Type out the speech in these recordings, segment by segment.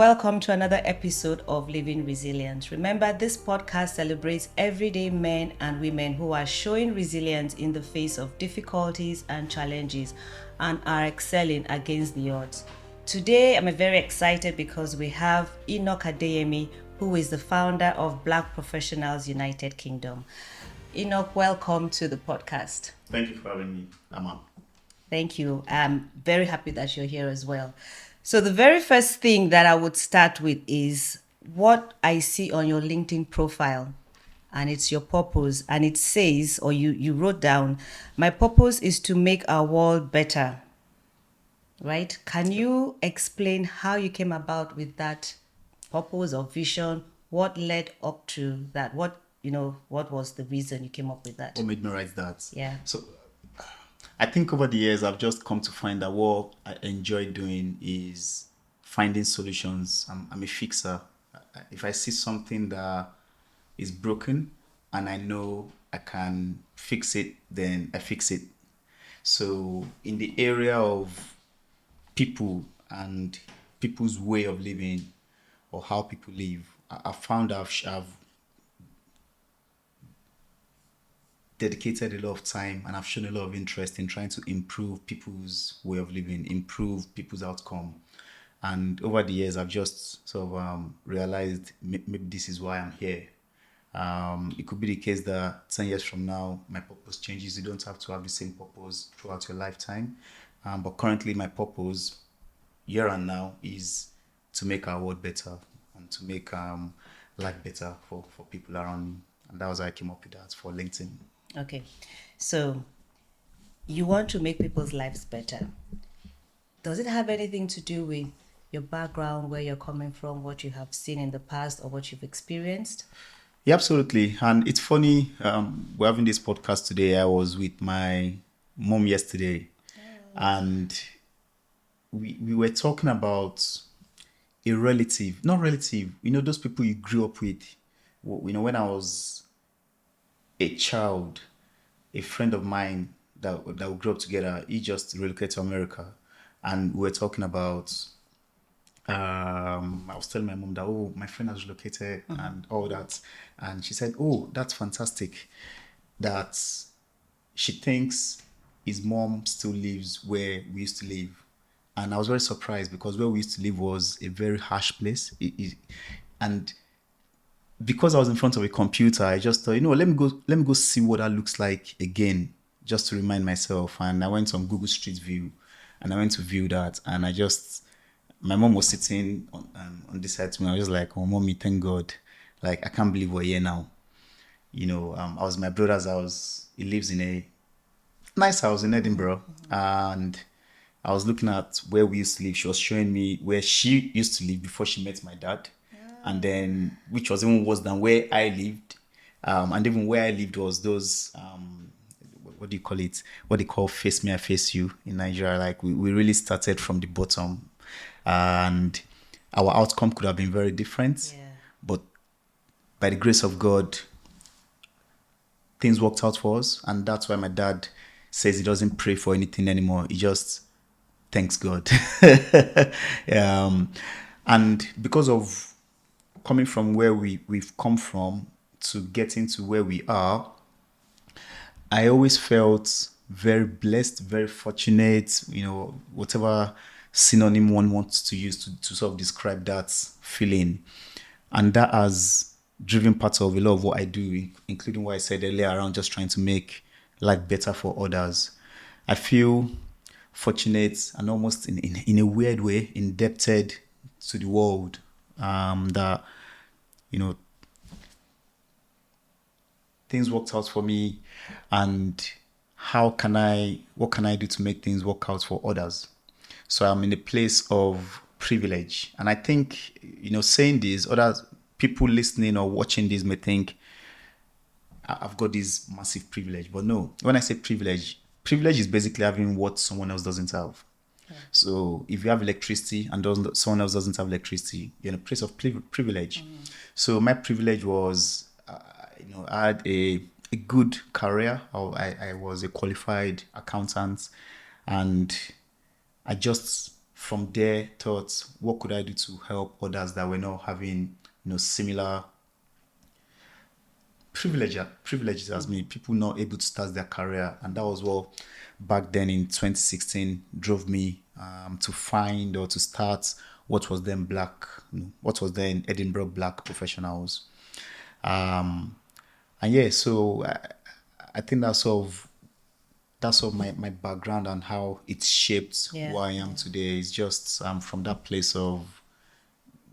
Welcome to another episode of Living Resilience. Remember, this podcast celebrates everyday men and women who are showing resilience in the face of difficulties and challenges and are excelling against the odds. Today, I'm very excited because we have Enoch, who is the founder of Black Professionals United Kingdom. Enoch, welcome to the podcast. Thank you for having me, Aman. Thank you. I'm very happy that you're here as well. So the very first thing that I would start with is what I see on your LinkedIn profile, and it's your purpose. And it says, or you wrote down, my purpose is to make our world better. Right? Can you explain how you came about with that purpose or vision? What led up to that? What was the reason you came up with that? What made me write that? Yeah. So I think over the years, I've just come to find that what I enjoy doing is finding solutions. I'm a fixer. If I see something that is broken and I know I can fix it, then I fix it. So in the area of people and people's way of living or how people live, I found I've dedicated a lot of time and I've shown a lot of interest in trying to improve people's way of living, improve people's outcome. And over the years, I've just sort of realized maybe this is why I'm here. It could be the case that 10 years from now, my purpose changes. You don't have to have the same purpose throughout your lifetime. But currently, my purpose here and now is to make our world better and to make life better for people around me. And that was how I came up with that for LinkedIn. Okay, so you want to make people's lives better. Does it have anything to do with your background, where you're coming from, what you have seen in the past, or what you've experienced? Yeah, absolutely. And it's funny, we're having this podcast today. I was with my mom yesterday, and we were talking about a relative, not relative, those people you grew up with. When I was a child, a friend of mine that we grew up together, he just relocated to America. And we were talking about, I was telling my mom that, oh, my friend has relocated and all that. And she said, oh, that's fantastic. That she thinks his mom still lives where we used to live. And I was very surprised because where we used to live was a very harsh place. And because I was in front of a computer, I just thought, let me go see what that looks like again, just to remind myself. And I went on Google Street View, and I went to view that, and my mom was sitting on this side to me. I was just like, oh, mommy, thank God, like I can't believe we're here now. I was at my brother's house. He lives in a nice house in Edinburgh, and I was looking at where we used to live. She was showing me where she used to live before she met my dad. And then, which was even worse than where I lived. And even where I lived was those, what do you call it? What they call face me, I face you in Nigeria. Like we really started from the bottom. And our outcome could have been very different. Yeah. But by the grace of God, things worked out for us. And that's why my dad says he doesn't pray for anything anymore. He just thanks God. And because of coming from where we've come from to getting to where we are, I always felt very blessed, very fortunate, whatever synonym one wants to use to sort of describe that feeling. And that has driven part of a lot of what I do, including what I said earlier around just trying to make life better for others. I feel fortunate and almost in a weird way indebted to the world. That things worked out for me, and what can I do to make things work out for others? So I'm in a place of privilege, and I think saying this, other people listening or watching this may think I've got this massive privilege, but no. When I say privilege is basically having what someone else doesn't have. So if you have electricity and someone else doesn't have electricity, you're in a place of privilege. So my privilege was, I had a good career. I was a qualified accountant, and I just from there, thought, what could I do to help others that were not having, similar privileges as me, people not able to start their career. And that was what back then in 2016 drove me to find or to start what was then Edinburgh Black Professionals. And yeah, so I think that's sort of my background and how it shaped Yeah. who I am today. It's just from that place of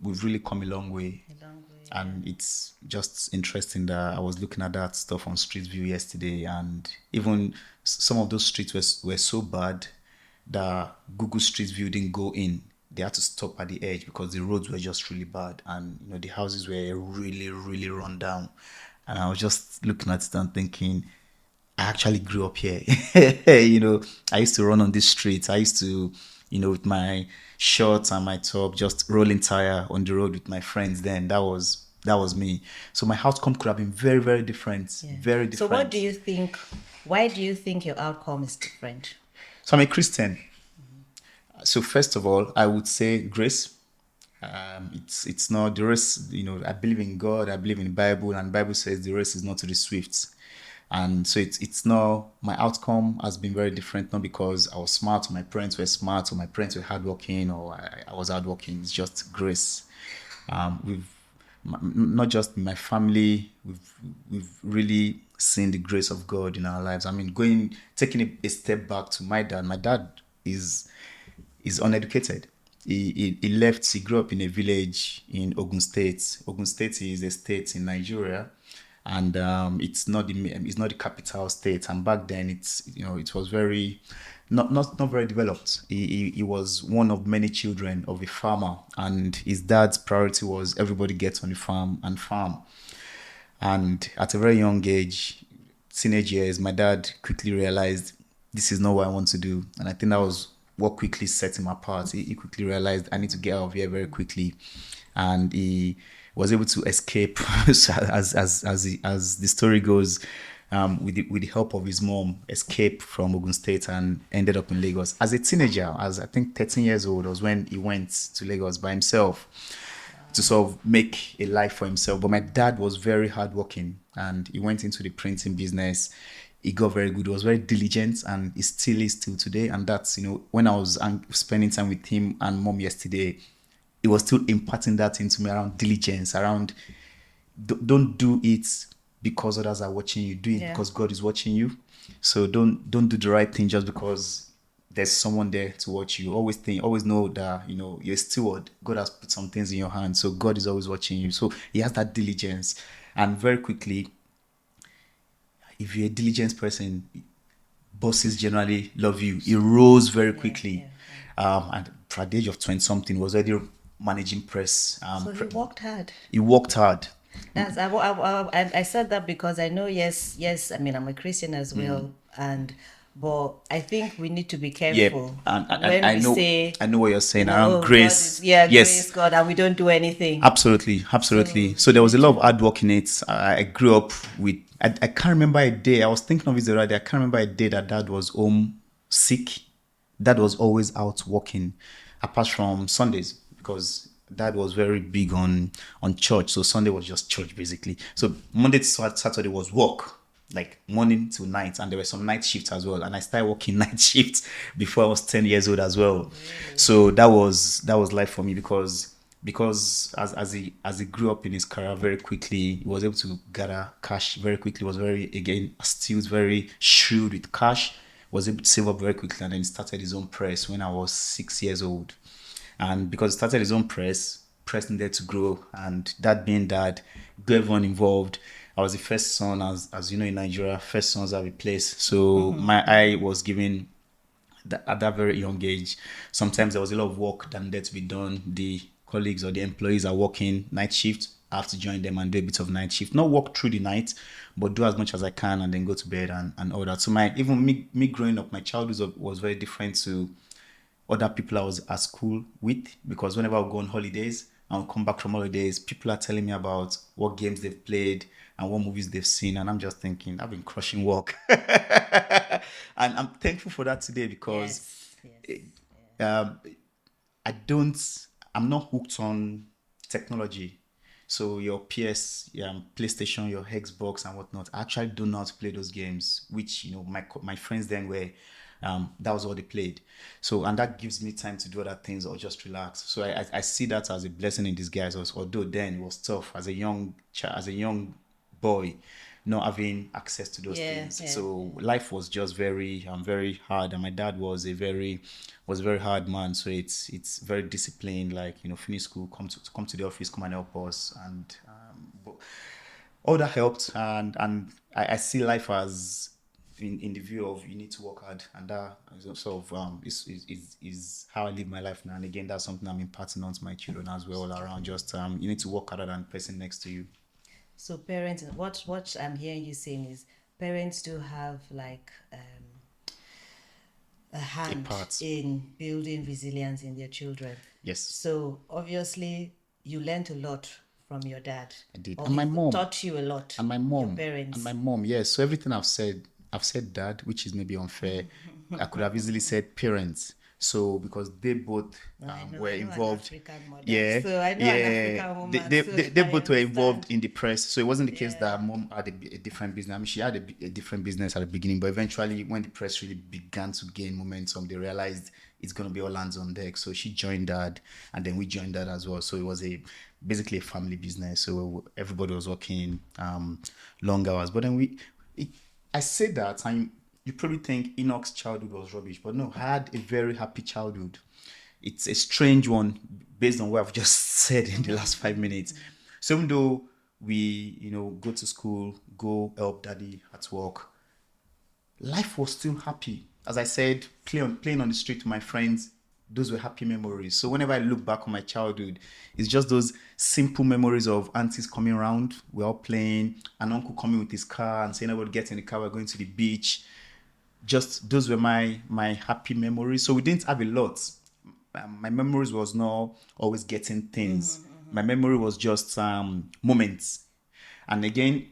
we've really come a long way. A long way. And it's just interesting that I was looking at that stuff on Street View yesterday, and even some of those streets were so bad that Google Street View didn't go in. They had to stop at the edge because the roads were just really bad, and the houses were really, really run down. And I was just looking at it and thinking, I actually grew up here. I used to run on this street. I used to, with my shorts and my top, just rolling tire on the road with my friends. Then that was me. So my outcome could have been very, very different. Yeah. Very So different. what do you think? Why do you think your outcome is different? So I'm a Christian. So first of all, I would say grace. It's not the race. I believe in God. I believe in the Bible, and the Bible says the race is not to the swift. And so it's not, my outcome has been very different, not because I was smart or my parents were smart or my parents were hardworking or I was hardworking. It's just grace. Not just in my family, we've really seen the grace of God in our lives. I mean, taking a step back to my dad. My dad is uneducated. He grew up in a village in Ogun State. Ogun State is a state in Nigeria, and it's not the capital state. And back then, it was very not very developed. He was one of many children of a farmer, and his dad's priority was everybody gets on the farm and farm. And at a very young age, teenage years, my dad quickly realized this is not what I want to do. And I think that was what quickly set him apart. He quickly realized I need to get out of here very quickly. And he was able to escape, as the story goes, with the help of his mom, escape from Ogun State and ended up in Lagos. As a teenager, as I think 13 years old, was when he went to Lagos by himself to sort of make a life for himself. But my dad was very hardworking, and he went into the printing business. He got very good. He was very diligent, and he still is till today. And that's, when I was spending time with him and mom yesterday, he was still imparting that into me around diligence, around don't do it because others are watching you. Do it because God is watching you. So don't do the right thing just because there's someone there to watch you. Always know that, you're a steward. God has put some things in your hand. So God is always watching you. So he has that diligence. And very quickly, if you're a diligent person, bosses generally love you. He rose very quickly. And at the age of 20 something, was already managing press. So he worked hard. He worked hard. I said that because I know, yes. I mean, I'm a Christian as well, but I think we need to be careful when I we know, say, I know what you're saying around grace. Grace God, and we don't do anything. Absolutely. So there was a lot of hard work in it. I grew up with. I can't remember a day. I was thinking of it the other day. I can't remember a day that dad was home sick. Dad was always out working, apart from Sundays, because dad was very big on church. So Sunday was just church basically. So Monday to Saturday was work, like morning to night, and there were some night shifts as well. And I started working night shifts before I was 10 years old as well. Really? So that was life for me because as he grew up in his career very quickly, he was able to gather cash very quickly. Was very, again, astute, very shrewd with cash. Was able to save up very quickly, and then started his own press when I was 6 years old. And because he started his own press needed to grow, and that being dad, got everyone involved. I was the first son, as you know, in Nigeria, first sons have a place. So my eye was given at that very young age. Sometimes there was a lot of work that needed to be done. The colleagues or the employees are working night shift. I have to join them and do a bit of night shift. Not work through the night, but do as much as I can and then go to bed and all that. So me growing up, my childhood was very different to other people I was at school with, because whenever I would go on holidays and would come back from holidays, people are telling me about what games they've played and what movies they've seen, and I'm just thinking, I've been crushing work. And I'm thankful for that today because I'm not hooked on technology. So your PS, PlayStation, your Xbox and whatnot, I actually do not play those games, which, my friends then were, that was all they played. So, and that gives me time to do other things or just relax. So I see that as a blessing in disguise. Although then it was tough as a young child, as a young boy, not having access to those things. Yeah. So life was just very hard, and my dad was a very hard man. So it's very disciplined. Like, finish school, come to the office, come and help us, and all that helped. And I see life as in the view of you need to work hard, and that is sort of is how I live my life now. And again, that's something I'm imparting on to my children as well, all around. Just you need to work harder than the person next to you. So parents, what I'm hearing you saying is parents do have like a hand part. in building resilience in their children. Yes. So obviously you learned a lot from your dad. I did. Or And my he mom taught you a lot. and my Your mom parents. and my mom. Yes. So everything I've said dad, which is maybe unfair. I could have easily said parents. So because they both were involved. Yeah, So I know an African woman. they I both were involved understand. in the press. So it wasn't the case that mom had a different business. I mean, she had a different business at the beginning, but eventually, when the press really began to gain momentum, they realized it's going to be all hands on deck. So she joined dad, and then we joined dad as well. So it was basically a family business. So everybody was working long hours. But then I say that, and you probably think Enoch's childhood was rubbish, but no, I had a very happy childhood. It's a strange one based on what I've just said in the last 5 minutes. So even though we, go to school, go help daddy at work, life was still happy. As I said, playing on the street with my friends, those were happy memories. So whenever I look back on my childhood, it's just those simple memories of aunties coming around, we're all playing, an uncle coming with his car and saying, everybody get in the car, we're going to the beach. Just those were my happy memories. So we didn't have a lot. My memories was not always getting things. My memory was just moments. And again,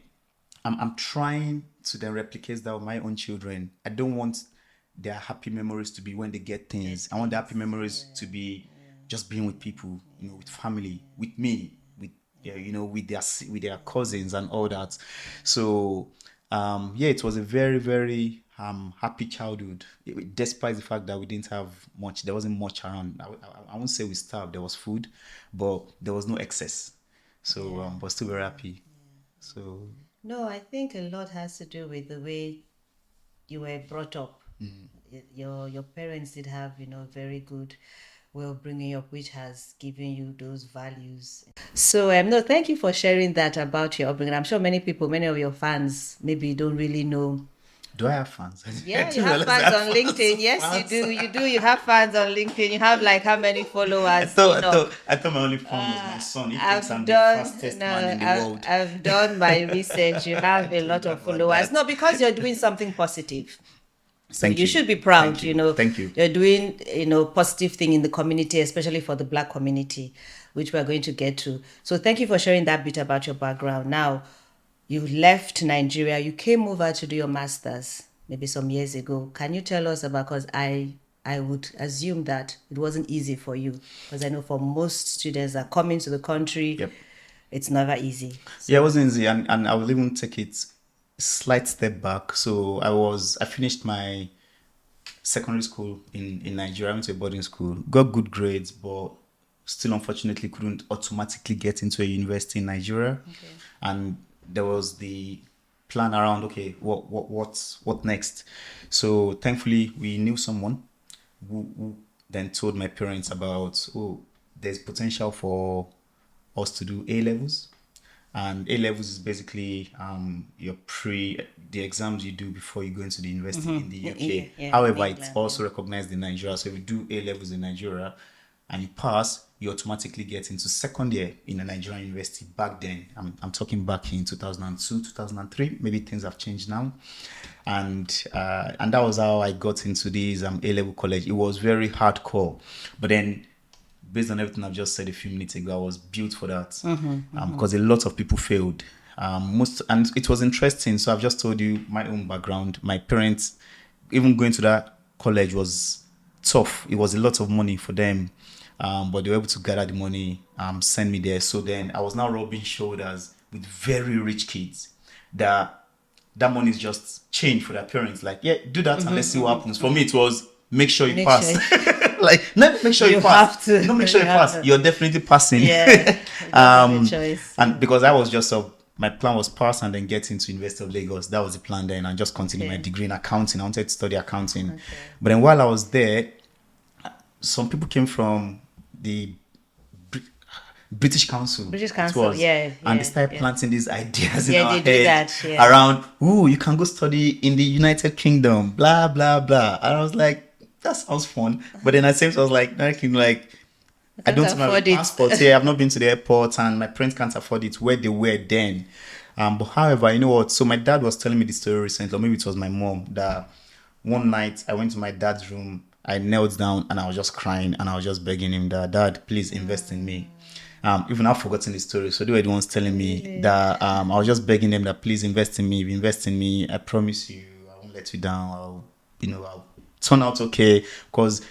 I'm trying to then replicate that with my own children. I don't want their happy memories to be when they get things. I want the happy memories to be just being with people, with family, with me, with their cousins and all that. So it was a very, very happy childhood, despite the fact that we didn't have much. There wasn't much around. I won't say we starved. There was food, but there was no excess. So, but still very happy. So. No, I think a lot has to do with the way you were brought up. Your parents did have, very good way of bringing you up, which has given you those values. So, no, thank you for sharing that about your upbringing. I'm sure many of your fans maybe don't really know. Do I have fans? Yeah, you have fans on LinkedIn. Yes, you do. You do. You have fans on LinkedIn. You have like how many followers? I thought my only fan was my son. He thinks I'm the fastest man in the world. I've done my research. You have a lot of followers. No, because you're doing something positive. So you should be proud, Thank you. You're doing, positive thing in the community, especially for the Black community, which we're going to get to. So thank you for sharing that bit about your background. Now, you left Nigeria, you came over to do your master's maybe some years ago. Can you tell us about, because I would assume that it wasn't easy for you, because I know for most students that come into the country, it's never easy. So. Yeah, it wasn't easy, and I will even take it slight step back. So I finished my secondary school in Nigeria. I went to a boarding school, got good grades, but still unfortunately couldn't automatically get into a university in Nigeria. Okay. And there was the plan around, okay, what next? So thankfully we knew someone who then told my parents about, there's potential for us to do A-levels. And A-levels is basically the exams you do before you go into the university in the UK. Yeah, however, it's also recognized in Nigeria. So if you do A-levels in Nigeria and you pass, you automatically get into second year in a Nigerian university. Back then, I'm talking back in 2002, 2003. Maybe things have changed now. And that was how I got into this A-level college. It was very hardcore. But then, based on everything I've just said a few minutes ago, I was built for that because a lot of people failed. And it was interesting. So I've just told you my own background. My parents, even going to that college was tough. It was a lot of money for them. but they were able to gather the money, send me there. So then I was now rubbing shoulders with very rich kids that money is just change for their parents. Like, yeah, do that and let's see what happens. For me, it was make sure you Make pass. sure Like, not make sure you you pass. have to. Not make sure you You have pass. to. You're definitely passing. Yeah. You don't have a choice. And because I was just my plan was pass and then get into University of Lagos. That was the plan then, and just continue my degree in accounting. I wanted to study accounting. But then while I was there, some people came from the British Council. British it Council, was, yeah, And yeah, they started yeah. planting these ideas in Yeah, our they do head that, yeah. around, ooh, you can go study in the United Kingdom, blah, blah, blah. And I was like, that sounds fun. But then at the same time, I was like, I don't have a afford it. passport here. I've not been to the airport and my parents can't afford it where they were then. But however, you know what? So my dad was telling me the story recently, or maybe it was my mom, that one night I went to my dad's room, I knelt down and I was just crying and I was just begging him that, Dad, please invest in me. Even I've forgotten the story. So they were the ones telling me that I was just begging them that please invest in me, invest in me. I promise you, I won't let you down. I'll turn out okay. Because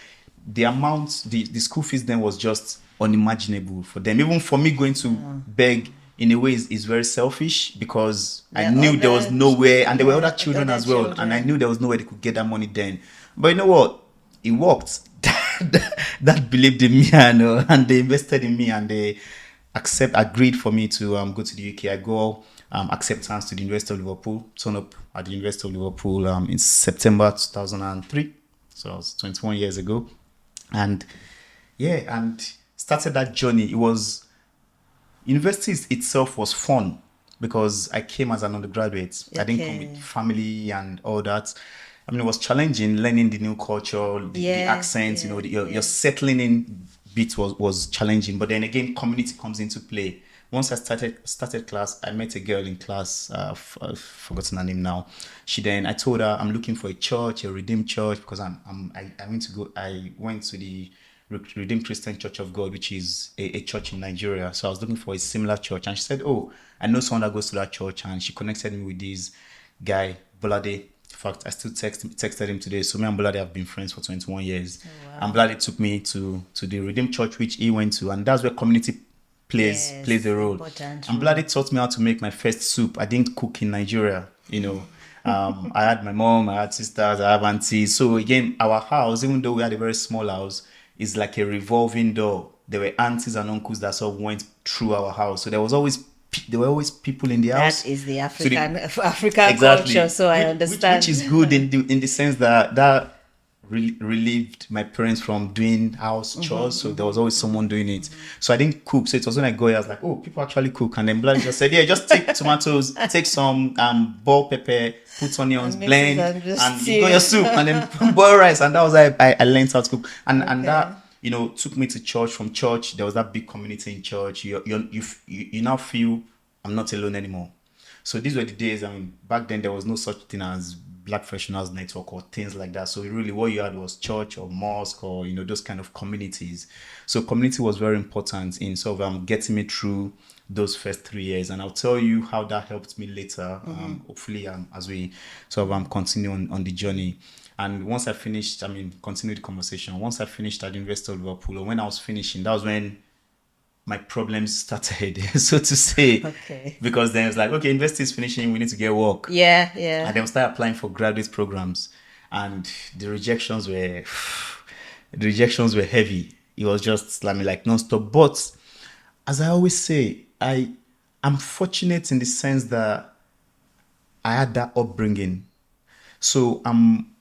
the amount, the school fees then was just unimaginable for them. Even for me going to beg in a way is very selfish because I knew there was nowhere, and there were other children as well, and I knew there was nowhere they could get that money then. But you know what? It worked. That believed in me and they invested in me and they agreed for me to go to the UK. I go acceptance to the University of Liverpool, turn up at the University of Liverpool in September 2003. So it was 21 years ago. And started that journey. It was university itself was fun because I came as an undergraduate. I didn't come with family and all that. I mean, it was challenging learning the new culture, the accents, your settling in bit was challenging. But then again, community comes into play. Once I started class, I met a girl in class. I've forgotten her name now. I told her I'm looking for a church, a Redeemed church, because I went to the Redeemed Christian Church of God, which is a church in Nigeria. So I was looking for a similar church, and she said, "Oh, I know someone that goes to that church," and she connected me with this guy, Bolade. In fact, I still texted him today. So me and Bolade have been friends for 21 years. Oh, wow. And Bolade took me to the Redeemed Church, which he went to, and that's where community plays a role. And Bolade taught me how to make my first soup. I didn't cook in Nigeria, I had my mom, I had sisters, I have aunties. So again, our house, even though we had a very small house, is like a revolving door. There were aunties and uncles that sort of went through our house. So there were always people in the house. That is the African exactly. Culture, so I understand. Which is good in the sense that relieved my parents from doing house chores. So there was always someone doing it. So I didn't cook. So it was when I got here, I was like, oh, people actually cook. And then Blood just said, yeah, just take tomatoes, take some bell pepper, put onions, blend, and you got your soup, and then boil rice. And that was how I learned how to cook. And that took me to church. From church, there was that big community in church. You now feel I'm not alone anymore. So these were the days. I mean, back then there was no such thing as Black Professionals Network or things like that. So really, what you had was church or mosque or those kind of communities. So community was very important in sort of getting me through those first 3 years, and I'll tell you how that helped me later. Hopefully, as we sort of continue on the journey. And once I finished, continue the conversation. Once I finished at the University of Liverpool, or when I was finishing, that was when my problems started, so to say. Okay. Because then it's like, okay, university is finishing, we need to get work. Yeah. And then we started applying for graduate programs, and the rejections were heavy. It was just like non-stop. But as I always say, I'm fortunate in the sense that I had that upbringing. So I'm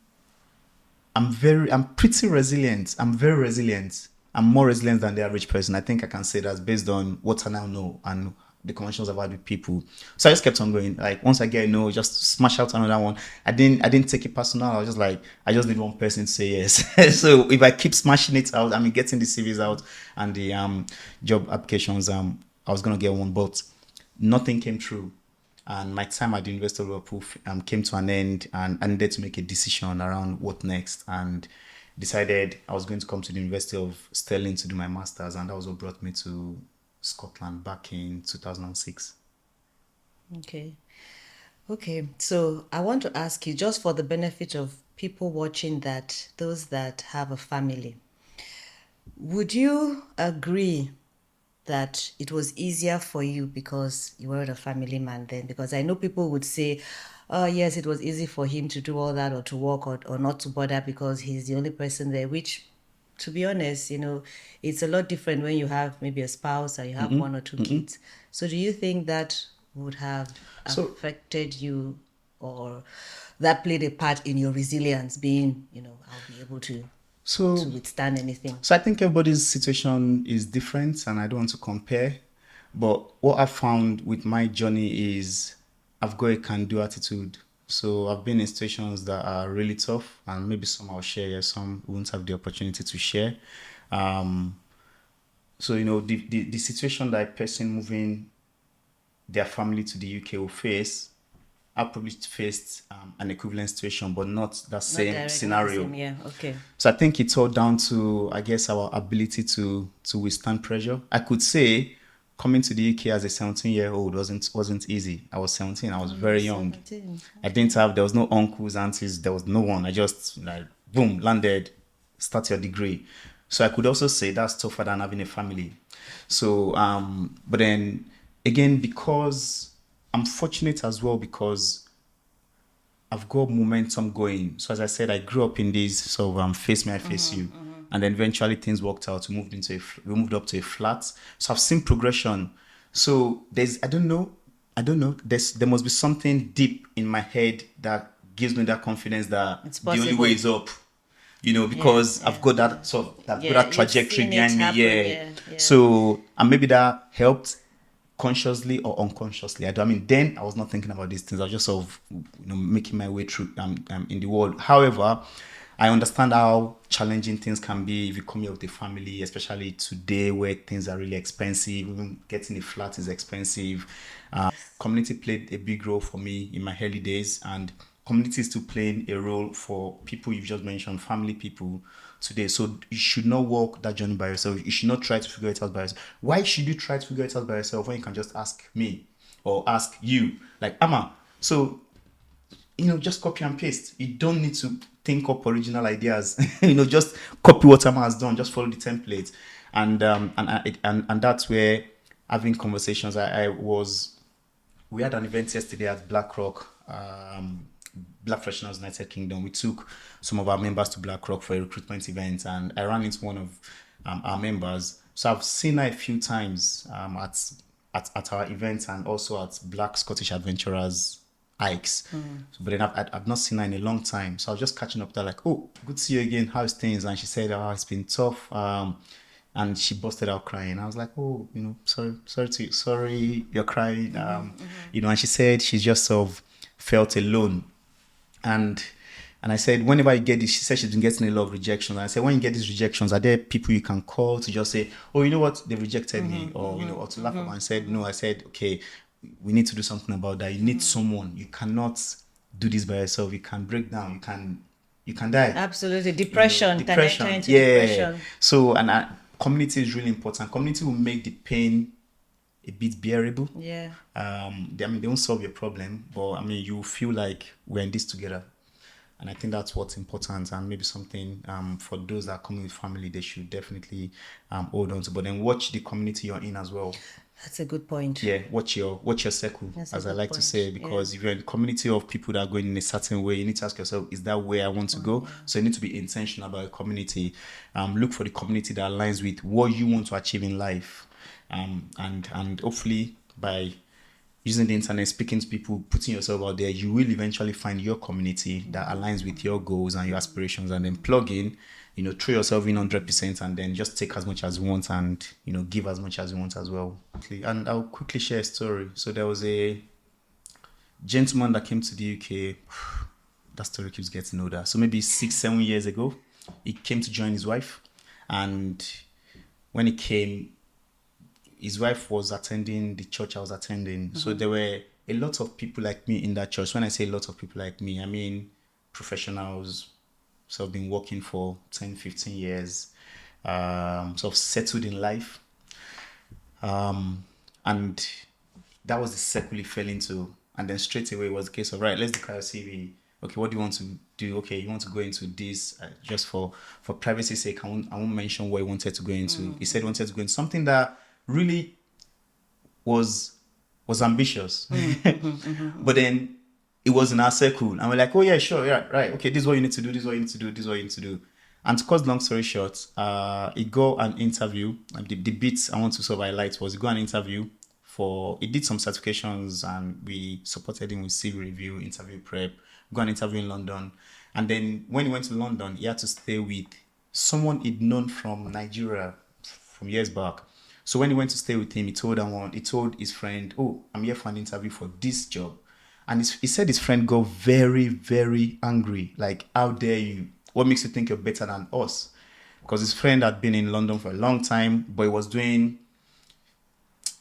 pretty resilient. I'm very resilient. I'm more resilient than the average person. I think I can say that based on what I now know and the conversations I've had with people. So I just kept on going. Like once I get a no, just smash out another one. I didn't take it personal. I was just like, I just need one person to say yes. So if I keep smashing it out, getting the CVs out and the job applications, I was gonna get one, but nothing came true. And my time at the University of Liverpool came to an end, and I needed to make a decision around what next. And decided I was going to come to the University of Stirling to do my master's, and that was what brought me to Scotland back in 2006. Okay. So I want to ask you, just for the benefit of people watching, those that have a family, Would you agree that it was easier for you because you were a family man then? Because I know people would say, oh, yes, it was easy for him to do all that or to work or not to bother because he's the only person there, which, to be honest, it's a lot different when you have maybe a spouse or you have one or two kids. So do you think that would have So affected you, or that played a part in your resilience, being, I'll be able to so withstand anything? So I think everybody's situation is different, and I don't want to compare. But what I found with my journey is I've got a can-do attitude. So I've been in situations that are really tough, and maybe some I'll share, yeah, some won't have the opportunity to share. Um, so the situation that a person moving their family to the UK will face, I probably faced an equivalent situation, but not the Not same directly the scenario. same, yeah. Okay. So I think it's all down to, I guess, our ability to withstand pressure. I could say coming to the UK as a 17-year-old wasn't easy. I was 17, I was Oh, you're very young. 17. I didn't have, there was no uncles, aunties, there was no one. I just like boom, landed, start your degree. So I could also say that's tougher than having a family. So but then again, because I'm fortunate as well because I've got momentum going. So as I said, I grew up in this sort of face me, I face you, and then eventually things worked out. We moved up to a flat. So I've seen progression. So there's I don't know. There must be something deep in my head that gives me that confidence that It's the only way possible. is up. Yeah, Because I've yeah, got yeah. that sort of that got Yeah, that you've trajectory seen it behind me. happen. Yeah. Yeah, yeah. So and maybe that helped consciously or unconsciously. I mean, then I was not thinking about these things. I was just sort of, making my way through in the world. However, I understand how challenging things can be if you come here with a family, especially today where things are really expensive. Even getting a flat is expensive. Community played a big role for me in my early days, and community is still playing a role for people you've just mentioned, family people today. So you should not walk that journey by yourself. You should not try to figure it out by yourself. Why should you try to figure it out by yourself when you can just ask me or ask you, like Amma? So just copy and paste. You don't need to think up original ideas. Just copy what Amma has done. Just follow the template, and that's where having conversations. We had an event yesterday at BlackRock, Black Professionals United Kingdom. We took some of our members to BlackRock for a recruitment event, and I ran into one of our members. So I've seen her a few times at our events and also at Black Scottish Adventurers hikes. But then I've not seen her in a long time. So I was just catching up with her, like, oh, good to see you again. How's things? And she said, oh, it's been tough. And she busted out crying. I was like, oh, sorry, you're crying. And she said she's just sort of felt alone. And I said, whenever you get this, she said she's been getting a lot of rejections. And I said, when you get these rejections, are there people you can call to just say, oh, you know what, they've rejected me, or to laugh about? And I said, no. I said, okay, we need to do something about that. You need someone. You cannot do this by yourself. You can break down. You can die. Absolutely. Depression. Can enter Depression. into Yeah. depression. So community is really important. Community will make the pain a bit bearable. Yeah. They won't solve your problem, but you feel like we're in this together. And I think that's what's important, and maybe something for those that are coming with family, they should definitely hold on to. But then watch the community you're in as well. That's a good point. Yeah, watch your circle, That's a as I good like to point. say, because Yeah. if you're in a community of people that are going in a certain way, you need to ask yourself, is that where I want to go? So you need to be intentional about a community. Look for the community that aligns with what you want to achieve in life, and hopefully by using the internet, speaking to people, putting yourself out there, you will eventually find your community that aligns with your goals and your aspirations, and then plug in, throw yourself in 100%, and then just take as much as you want, and give as much as you want as well. And I'll quickly share a story. So there was a gentleman that came to the UK. That story keeps getting older. So maybe 6-7 years ago, he came to join his wife, and when he came, his wife was attending the church I was attending. So there were a lot of people like me in that church. When I say a lot of people like me, I mean professionals. So I've been working for 10, 15 years, sort of settled in life. And that was the circle he fell into. And then straight away it was the case of, right, let's look at your CV. okay, what do you want to do? Okay, you want to go into this, just for privacy's sake. I won't mention what he wanted to go into. He said he wanted to go into something that really was ambitious, but then it was in our circle, and we're like, oh yeah, sure, yeah, right, okay, this is what you need to do, this is what you need to do, this is what you need to do. And to cut long story short, he got an interview. The bits I want to sort of highlight was he got an interview for, he did some certifications, and we supported him with CV review, interview prep, got an interview in London. And then when he went to London, he had to stay with someone he'd known from Nigeria from years back. So when he went to stay with him, he told his friend, oh, I'm here for an interview for this job. And he said his friend got very, very angry. Like, how dare you? What makes you think you're better than us? Because his friend had been in London for a long time, but he was doing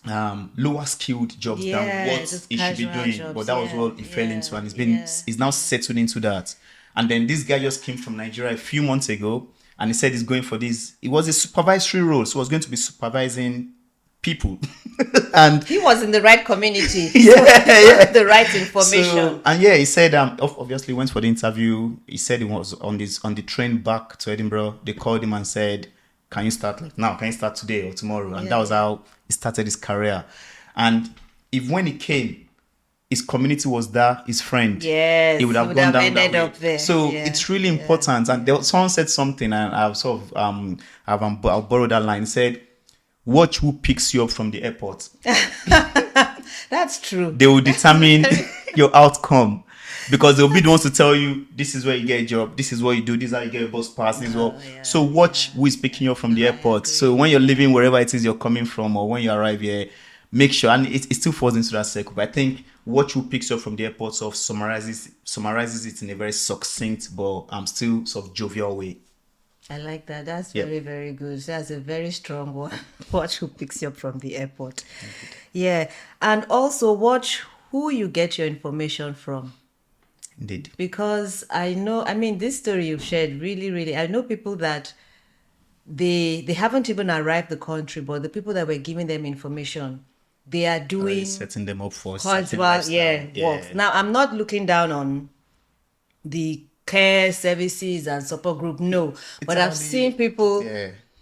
lower skilled jobs than what he should be doing. Jobs, but that was what he fell into, and he's now settled into that. And then this guy just came from Nigeria a few months ago, and he said he's going for this. It was a supervisory role, so he was going to be supervising people. And he was in the right community. Yeah. The right information. So, and yeah, he said obviously went for the interview. He said he was on the train back to Edinburgh. They called him and said, can you start like now? Can you start today or tomorrow? And that was how he started his career. And if when he came, his community was there, his friend, he would have gone down that way. Up there. So it's really important. And someone said something, and I've sort of I'll borrow that line. He said, watch who picks you up from the airport. That's true. They will determine your outcome, because they'll be the ones to tell you, this is where you get a job, this is what you do, this is how you get a bus pass, this is what. So watch who is picking you up from the airport. So when you're leaving wherever it is you're coming from, or when you arrive here, make sure, and it still falls into that circle, but I think watch who picks you up from the airport sort of summarizes it in a very succinct but still sort of jovial way. I like that. That's very, very good. That's a very strong one. Watch who picks you up from the airport. Yeah. And also watch who you get your information from. Indeed. Because this story you've shared, really, really, I know people that they haven't even arrived the country, but the people that were giving them information, they are doing setting them up for works. Now, I'm not looking down on the care services and support group, no, but I've seen people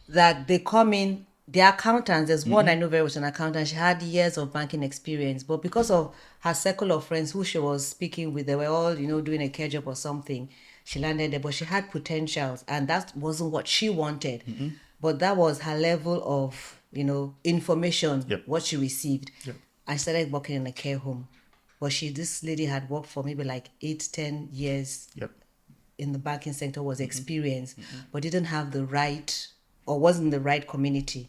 that they come in, they're accountants. There's one I know very well, an accountant. She had years of banking experience, but because of her circle of friends who she was speaking with, they were all doing a care job or something, she landed there. But she had potentials, and that wasn't what she wanted, but that was her level of information, what she received. I started working in a care home, but this lady had worked for maybe like 8-10 years in the banking sector, was experienced, but didn't have the right, or wasn't in the right community.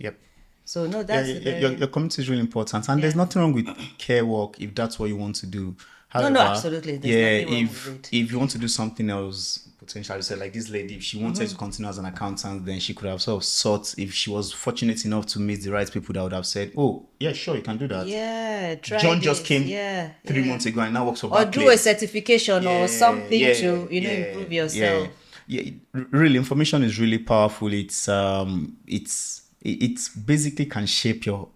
So no, that's your community is really important, and there's nothing wrong with care work if that's what you want to do. However, no, absolutely. There's nothing wrong with it. If you want to do something else, potentially, say like this lady, if she wanted to continue as an accountant, then she could have sort of sought, if she was fortunate enough to meet the right people that would have said, oh yeah, sure, you can do that. Try John this. just came 3 months ago and now works for or do a certification or something to improve yourself. Really, information is really powerful. It's basically can shape your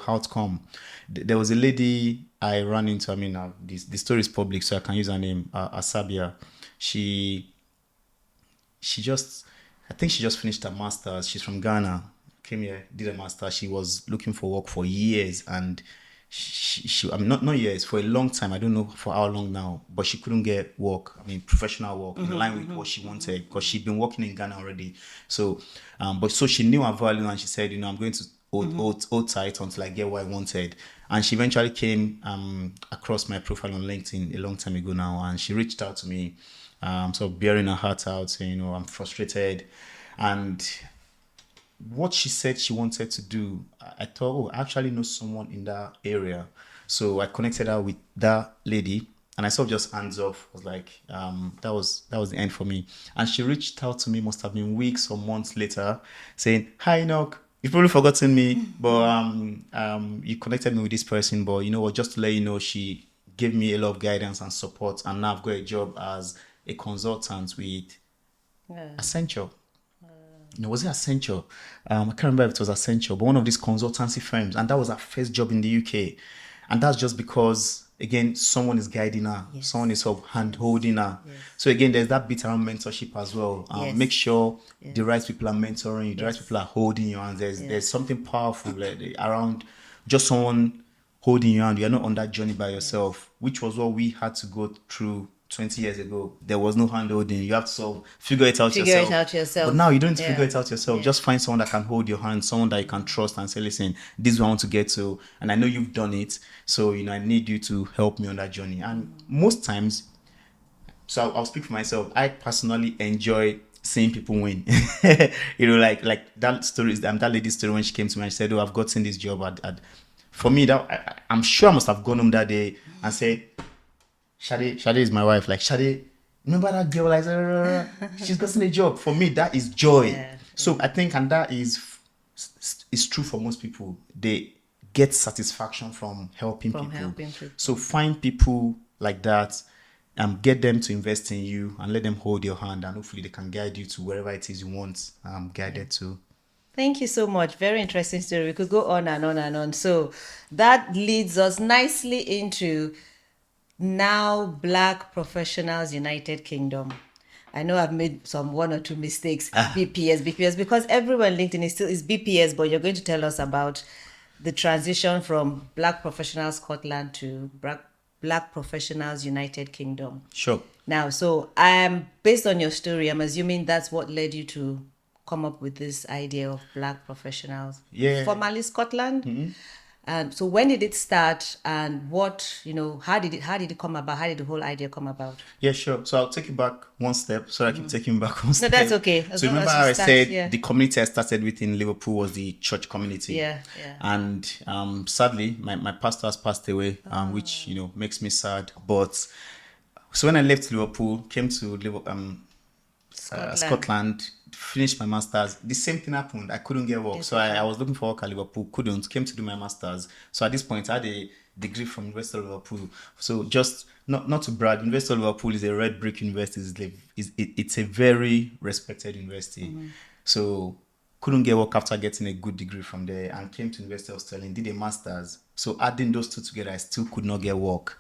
outcome. There was a lady I ran into. The story is public, so I can use her name, Asabia. I think she just finished her master's. She's from Ghana, came here, did a master's. She was looking for work for years, and not years, for a long time. I don't know for how long now, but she couldn't get work. Professional work in line with what she wanted, because she'd been working in Ghana already. So, so she knew her value, and she said, I'm going to hold tight until I get what I wanted. And she eventually came across my profile on LinkedIn a long time ago now, and she reached out to me, sort of bearing her heart out, saying, I'm frustrated. And what she said she wanted to do, I thought, I actually know someone in that area. So I connected her with that lady, and I sort of just hands off. I was like, that was the end for me. And she reached out to me, must have been weeks or months later, saying, hi Enoch, you've probably forgotten me, but you connected me with this person, but you know what, just to let you know, she gave me a lot of guidance and support, and now I've got a job as a consultant with Accenture. Was it Accenture? I can't remember if it was Accenture, but one of these consultancy firms, and that was her first job in the UK. And that's just because again, someone is guiding her, Yes. someone is sort of hand holding her. So again, there's that bit around mentorship as well. Yes. Make sure Yes. the right people are mentoring you, the right people are holding your hands. There's something powerful around just someone holding your hand. You're not on that journey by yourself, which was what we had to go through 20 years ago. There was no hand holding. You have to sort of figure it out yourself. But now you don't need to figure it out yourself. Just find someone that can hold your hand, someone that you can trust and say, listen, this is what I want to get to. And I know you've done it. So, I need you to help me on that journey. And most times, so I'll speak for myself. I personally enjoy seeing people win. Like that story, that lady's story when she came to me and she said, oh, I've gotten this job. For me, I'm sure I must have gone home that day and said, Shade is my wife. Like, Shade, remember that girl? Like, she's gotten a job. For me, that is joy. Yeah. So I think, and that is true for most people. They get satisfaction from helping people. So find people like that, get them to invest in you and let them hold your hand, and hopefully they can guide you to wherever it is you want guided to. Thank you so much. Very interesting story. We could go on and on and on. So that leads us nicely into now Black Professionals United Kingdom. I know I've made one or two mistakes. BPS, because everyone LinkedIn is BPS, but you're going to tell us about the transition from Black Professionals Scotland to Black Professionals United Kingdom. Sure. Now, so based on your story, I'm assuming that's what led you to come up with this idea of Black Professionals. Yeah. Formerly Scotland. Mm-hmm. And so when did it start, and what, how did it come about? How did the whole idea come about? Yeah, sure. So I'll take you back one step. So I keep taking you back one step. No, that's okay. So remember how I said the community I started with in Liverpool was the church community. Yeah. And sadly, my pastor has passed away, which, makes me sad. But so when I left Liverpool, came to Scotland, finished my master's, the same thing happened. I couldn't get work. So I was looking for work at Liverpool, couldn't, came to do my master's. So at this point, I had a degree from University of Liverpool. So just not to brag, University of Liverpool is a red brick university. It's a very respected university. Mm-hmm. So couldn't get work after getting a good degree from there, and came to University of Stirling, did a master's. So adding those two together, I still could not get work.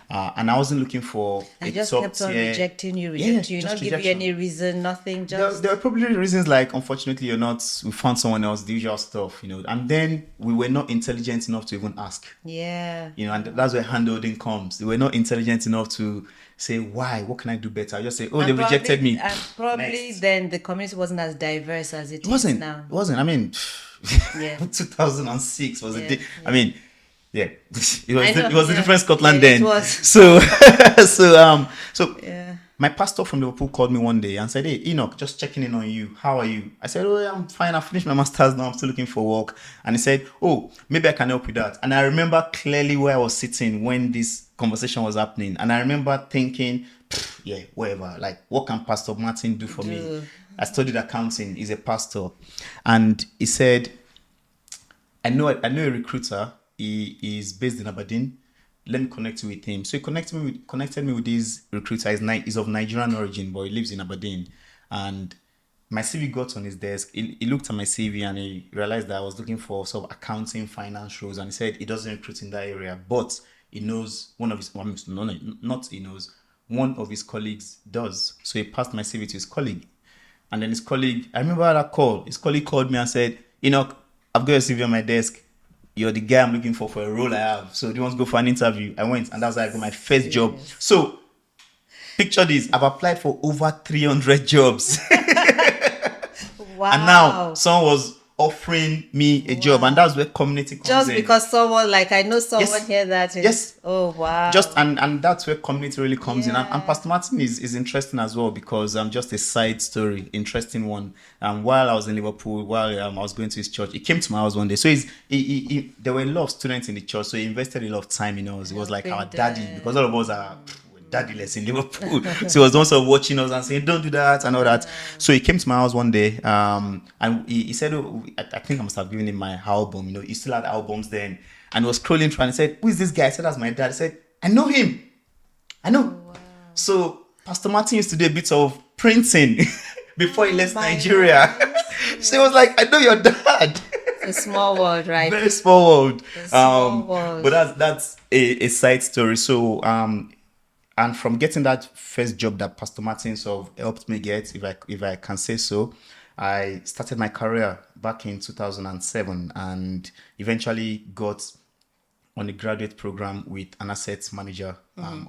And I wasn't looking for I just kept on rejecting you, not give you any reason, nothing. Just there were probably reasons like, unfortunately, we found someone else, the usual stuff, and then we were not intelligent enough to even ask. Yeah. And that's where handholding comes. They were not intelligent enough to say, why? What can I do better? I just say, they rejected me. And probably then the community wasn't as diverse as it is now. It wasn't. I mean, 2006 was a day. I mean, yeah, it was a different Scotland then. It was. So my pastor from Liverpool called me one day and said, hey, Enoch, just checking in on you. How are you? I said, oh, yeah, I'm fine. I finished my master's now. I'm still looking for work. And he said, oh, maybe I can help with that. And I remember clearly where I was sitting when this conversation was happening. And I remember thinking, whatever. Like, what can Pastor Martin do for me? I studied accounting. He's a pastor. And he said, I know a recruiter. He is based in Aberdeen. Let me connect you with him. So he connected me with this recruiter. He's of Nigerian origin, but he lives in Aberdeen. And my CV got on his desk. He looked at my CV and he realized that I was looking for sort of accounting, finance roles. And he said he doesn't recruit in that area, but he knows one of his colleagues does. So he passed my CV to his colleague. And then his colleague, I remember that call. His colleague called me and said, Enoch, I've got your CV on my desk. You're the guy I'm looking for a role I have. So do you want to go for an interview? I went, and that's how I got my first job. So picture this. I've applied for over 300 jobs. Wow. And now someone was offering me a job, and that's where community comes just in. Because someone, like, I know someone here that is. Yes. Oh, wow. And that's where community really comes in. And Pastor Martin is interesting as well, because just a side story, interesting one. While I was in Liverpool, while I was going to his church, he came to my house one day. So there were a lot of students in the church, so he invested a lot of time in us. It was like our daddy, because all of us are daddyless in Liverpool. So he was also watching us and saying, don't do that and all that. So he came to my house one day, and he said, I think I must have given him my album. He still had albums then. And he was scrolling through and he said, who is this guy? I said, that's my dad. I said, I know him. I know. Oh, wow. So Pastor Martin used to do a bit of printing before he left Nigeria. So he was like, I know your dad. a small world, right? Very small world. A small world. But that's a side story. So and from getting that first job that Pastor Martin sort of helped me get, if I can say so, I started my career back in 2007 and eventually got on a graduate program with an asset manager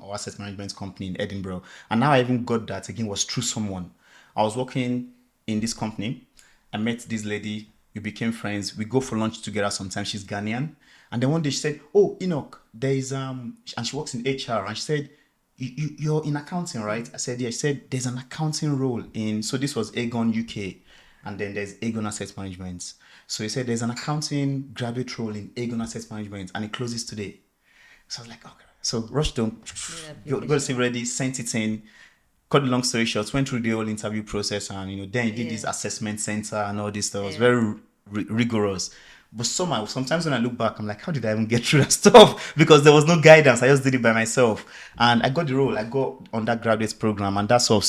or asset management company in Edinburgh. And now I even got that again was through someone. I was working in this company. I met this lady. We became friends. We go for lunch together sometimes. She's Ghanaian. And then one day she said, "Oh, Enoch, there is and she works in HR." And she said, "You're in accounting, right?" I said, "Yeah." She said, "There's an accounting role in." So this was Aegon UK, and then there's Aegon Asset Management. So he said, "There's an accounting graduate role in Aegon Asset Management, and it closes today." So I was like, "Okay." So rushed on, got the same ready, sent it in. Cut the long story short, went through the whole interview process, and then he did this assessment center and all this stuff. It was very rigorous. But somehow, sometimes when I look back, I'm like, how did I even get through that stuff? Because there was no guidance. I just did it by myself. And I got the role. I got on that graduate program. And that's I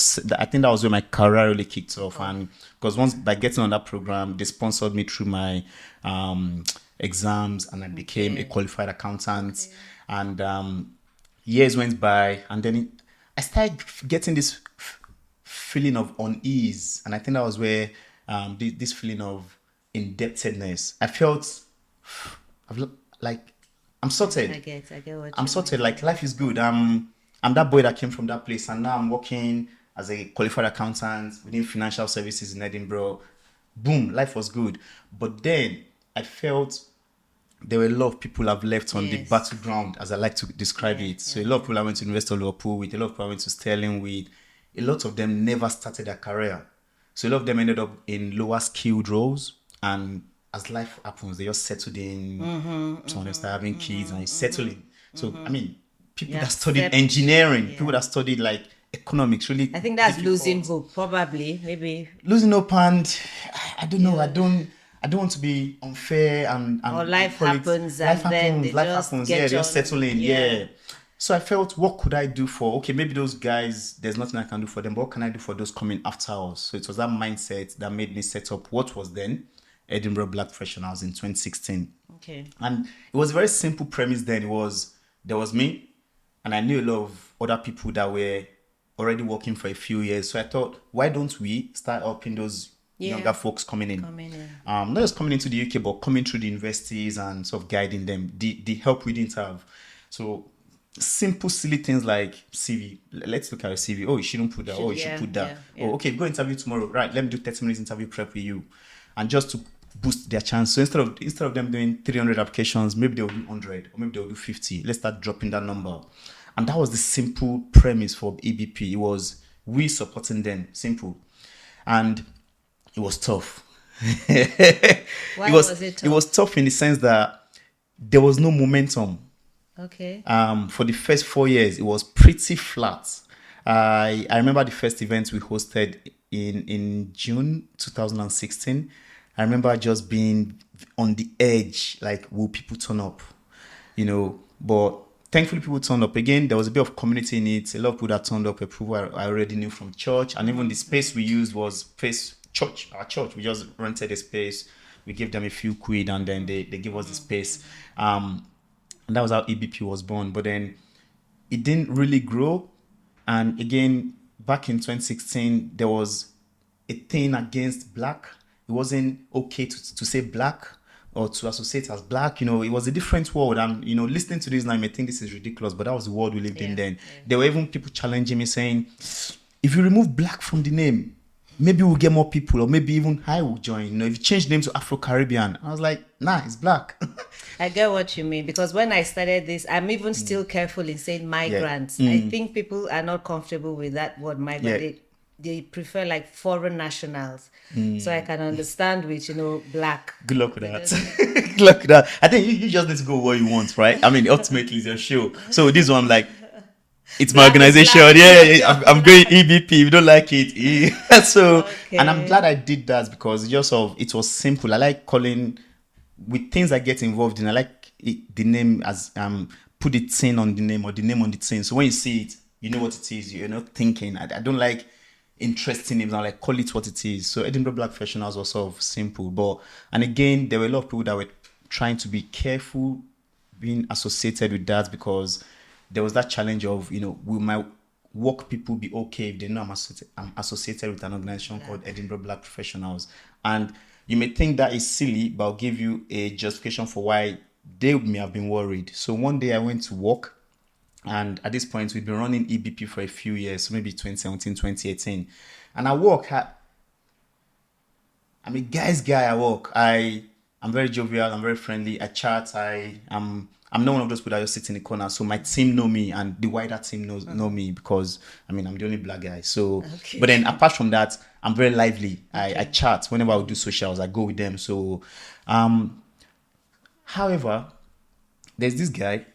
think that was where my career really kicked off. And because once by getting on that program, they sponsored me through my exams and I became a qualified accountant. And years went by. And then I started getting this feeling of unease. And I think that was where this feeling of indebtedness. I felt like I'm sorted. I get what I'm sorted. Like life is good. I'm that boy that came from that place, and now I'm working as a qualified accountant within financial services in Edinburgh. Boom, life was good. But then I felt there were a lot of people have left on the battleground, as I like to describe it. So a lot of people I went to University of Liverpool with, a lot of people I went to Sterling with. A lot of them never started their career. So a lot of them ended up in lower skilled roles. And as life happens, they just settled in. Some of them start having kids and settling. So I mean, people that studied engineering, people that studied like economics, really. I think that's difficult. Losing hope, probably, maybe losing hope, and I don't know. I don't want to be unfair and or life happens, life happens. Yeah, they just settle in. Yeah. So I felt, what could I do for? Okay, maybe those guys, there's nothing I can do for them, but what can I do for those coming after us? So it was that mindset that made me set up what was then Edinburgh Black Professionals in 2016. Okay. And it was a very simple premise then. There was me, and I knew a lot of other people that were already working for a few years. So I thought, why don't we start helping those younger folks coming in? Not just coming into the UK, but coming through the universities and sort of guiding them. The help we didn't have. So simple, silly things like CV. Let's look at a CV. Oh, you shouldn't put that. Oh, you should put that. Oh, okay, go interview tomorrow. Right, let me do 30 minutes interview prep with you. And just to boost their chance. So instead of them doing 300 applications, maybe they'll do 100 or maybe they'll do 50. Let's start dropping that number. And that was the simple premise for EBP. It was we supporting them. Simple. And it was tough. Why was it tough? It was tough in the sense that there was no momentum. Okay. For the first 4 years, it was pretty flat. I remember the first event we hosted in June 2016. I remember just being on the edge, like, will people turn up? But thankfully people turned up. Again, there was a bit of community in it. A lot of people that turned up, people I already knew from church. And even the space we used was our church. We just rented a space. We gave them a few quid and then they gave us the space. And that was how EBP was born. But then it didn't really grow. And again, back in 2016, there was a thing against black. It wasn't okay to say black or to associate as black. It was a different world. And, listening to this now, I may think this is ridiculous, but that was the world we lived in then. Yeah. There were even people challenging me saying, if you remove black from the name, maybe we'll get more people, or maybe even I will join. If you change the name to Afro-Caribbean. I was like, nah, it's black. I get what you mean, because when I started this, I'm even still careful in saying migrants. I think people are not comfortable with that word migrant. Yeah. They prefer like foreign nationals. So I can understand with, black. Good luck with that. Good luck with that. I think you just need to go where you want, right? I mean, ultimately it's your show. So this one, like, it's my organization. Yeah. I'm going EBP. If you don't like it. So, okay. And I'm glad I did that because it was simple. I like calling with things I get involved in. I like the name as put the thing on the name or the name on the thing. So when you see it, you know what it is. You're not thinking. I don't like interesting names and like call it what it is. So Edinburgh Black Professionals was sort of simple, but and again there were a lot of people that were trying to be careful being associated with that because there was that challenge of will my work people be okay if they know I'm associated with an organization called Edinburgh Black Professionals. And you may think that is silly, but I'll give you a justification for why they may have been worried. So one day I went to work, and at this point we've been running EBP for a few years, so maybe 2017, 2018. And I work, I'm a guy's guy at work. I'm very jovial, I'm very friendly, I chat, I'm not one of those people that just sit in the corner. So my team know me, and the wider team know me because I'm the only black guy. So, but then apart from that, I'm very lively. I chat whenever I do socials. I go with them. So, however, there's this guy.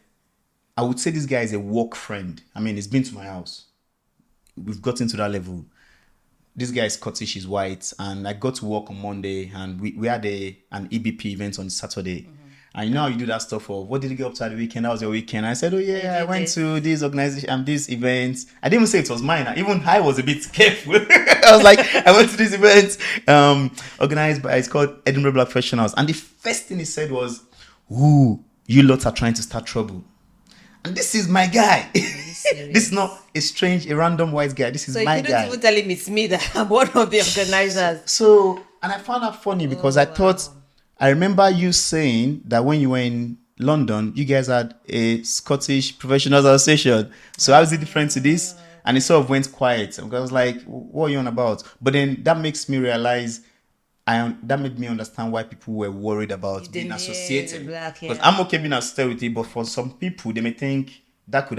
I would say this guy is a work friend. He's been to my house. We've gotten to that level. This guy is Scottish, he's white, and I got to work on Monday, and we had an EBP event on Saturday. And you know how you do that stuff of what did you get up to at the weekend? How was your weekend? I said, oh yeah, I went to this organization, this event. I didn't even say it was mine. Even I was a bit careful. I was like, I went to this event organized by, it's called Edinburgh Black Professionals. And the first thing he said was, ooh, you lots are trying to start trouble. And this is my guy. This is not a random white guy. This is my guy. So you couldn't even tell him it's me that I'm one of the organizers. So, and I found that funny because I remember you saying that when you were in London, you guys had a Scottish Professionals Association. So how is it different to this? And it sort of went quiet. I was like, what are you on about? But then that makes me realize, that made me understand why people were worried about being associated. Because I'm okay being associated with it, but for some people, they may think that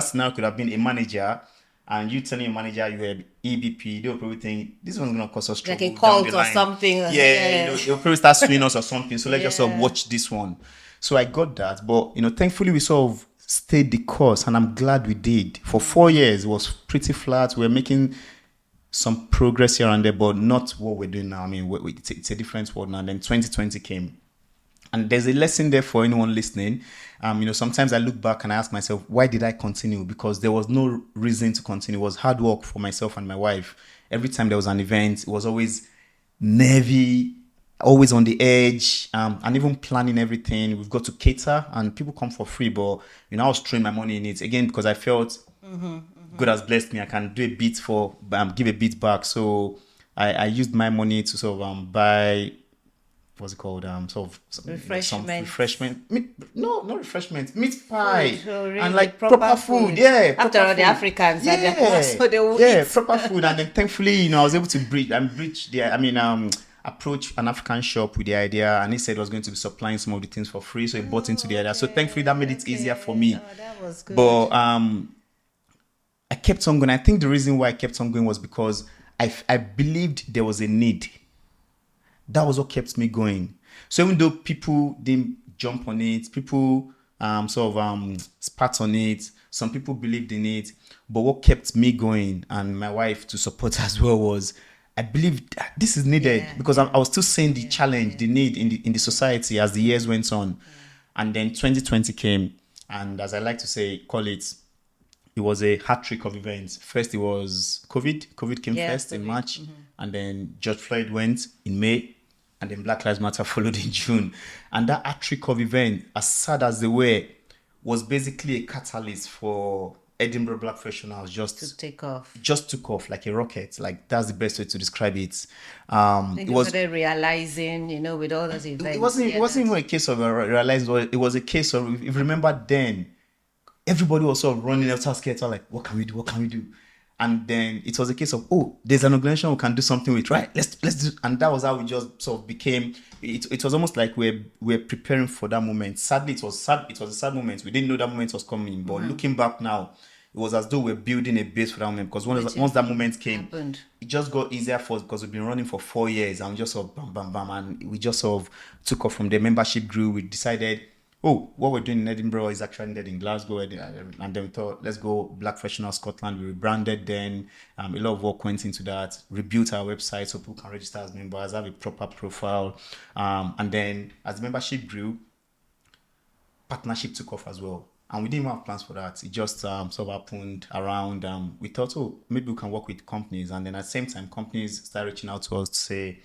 scenario could have been a manager, and you telling your manager you have EBP, they'll probably think this one's gonna cause us trouble. Like a cult or something. Yeah. They'll probably start suing us or something. So let's just sort of watch this one. So I got that, but thankfully we sort of stayed the course, and I'm glad we did. For 4 years, it was pretty flat. We're making some progress here and there, but not what we're doing now. It's a different world now. And then 2020 came. And there's a lesson there for anyone listening. Sometimes I look back and I ask myself, why did I continue? Because there was no reason to continue. It was hard work for myself and my wife. Every time there was an event, it was always nervy, always on the edge, and even planning everything. We've got to cater, and people come for free, but I was throwing my money in it again because I felt God has blessed me. I can do a bit give a bit back. So I used my money to sort of buy, what's it called? Some refreshment. No, not refreshment. Meat pie. Really and like proper food. Yeah. After all, the Africans, so they will eat. Proper food. And then thankfully, I was able to approach an African shop with the idea, and he said he was going to be supplying some of the things for free. So he bought into the idea. So thankfully that made it easier for me. Oh, that was good. But I kept on going. I think the reason why I kept on going was because I believed there was a need. That was what kept me going. So even though people didn't jump on it, people spat on it, some people believed in it, but what kept me going and my wife to support as well was I believed this is needed because I was still seeing the challenge, the need in the society as the years went on. And then 2020 came, and as I like to say, it was a hat trick of events. First, it was COVID. COVID came first in March, and then George Floyd went in May, and then Black Lives Matter followed in June. And that hat trick of events, as sad as they were, was basically a catalyst for Edinburgh Black Professionals just took off like a rocket. Like that's the best way to describe it. It was realizing, with all those events. It wasn't even a case of realizing. It was a case of, if you remember then, everybody was sort of running out of scared, like, what can we do? And then it was a case of, there's an organization we can do something with, right? Let's do. And that was how we just sort of became. It was almost like we're preparing for that moment. Sadly, it was sad. It was a sad moment. We didn't know that moment was coming. But looking back now, it was as though we're building a base for that moment. Because once that moment came, it just got easier for us because we've been running for 4 years. And we just sort of bam, bam, bam. And we just sort of took off from there. Membership grew. We decided, what we're doing in Edinburgh is actually ended in Glasgow. And then we thought, let's go Black Professional Scotland. We rebranded then. A lot of work went into that. Rebuilt our website so people can register as members, have a proper profile. And then as the membership grew, partnership took off as well. And we didn't have plans for that. It just sort of happened around. We thought, oh, maybe we can work with companies. And then at the same time, companies started reaching out to us to say,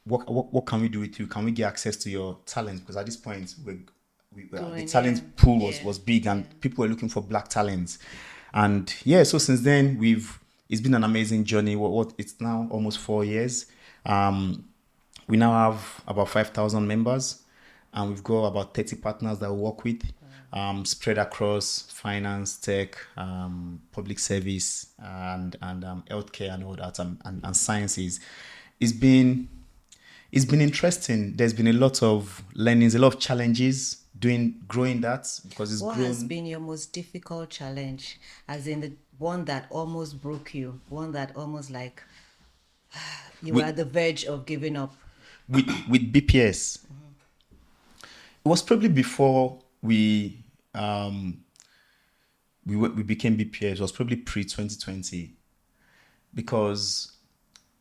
what can we do with you? Can we get access to your talent? Because at this point, the Going, talent pool yeah. was big, and people were looking for black talents. And yeah, so since then, it's been an amazing journey. What it's now almost 4 years. We now have about 5,000 members, and we've got about 30 partners that we work with, spread across finance, tech, public service, and healthcare and all that, and sciences. It's been it's been interesting. There's been a lot of learnings, a lot of challenges growing that, because it's What has grown been your most difficult challenge? As in the one that almost broke you, one that almost like you were with at the verge of giving up. with BPS. It was probably before we became BPS. It was probably pre 2020, because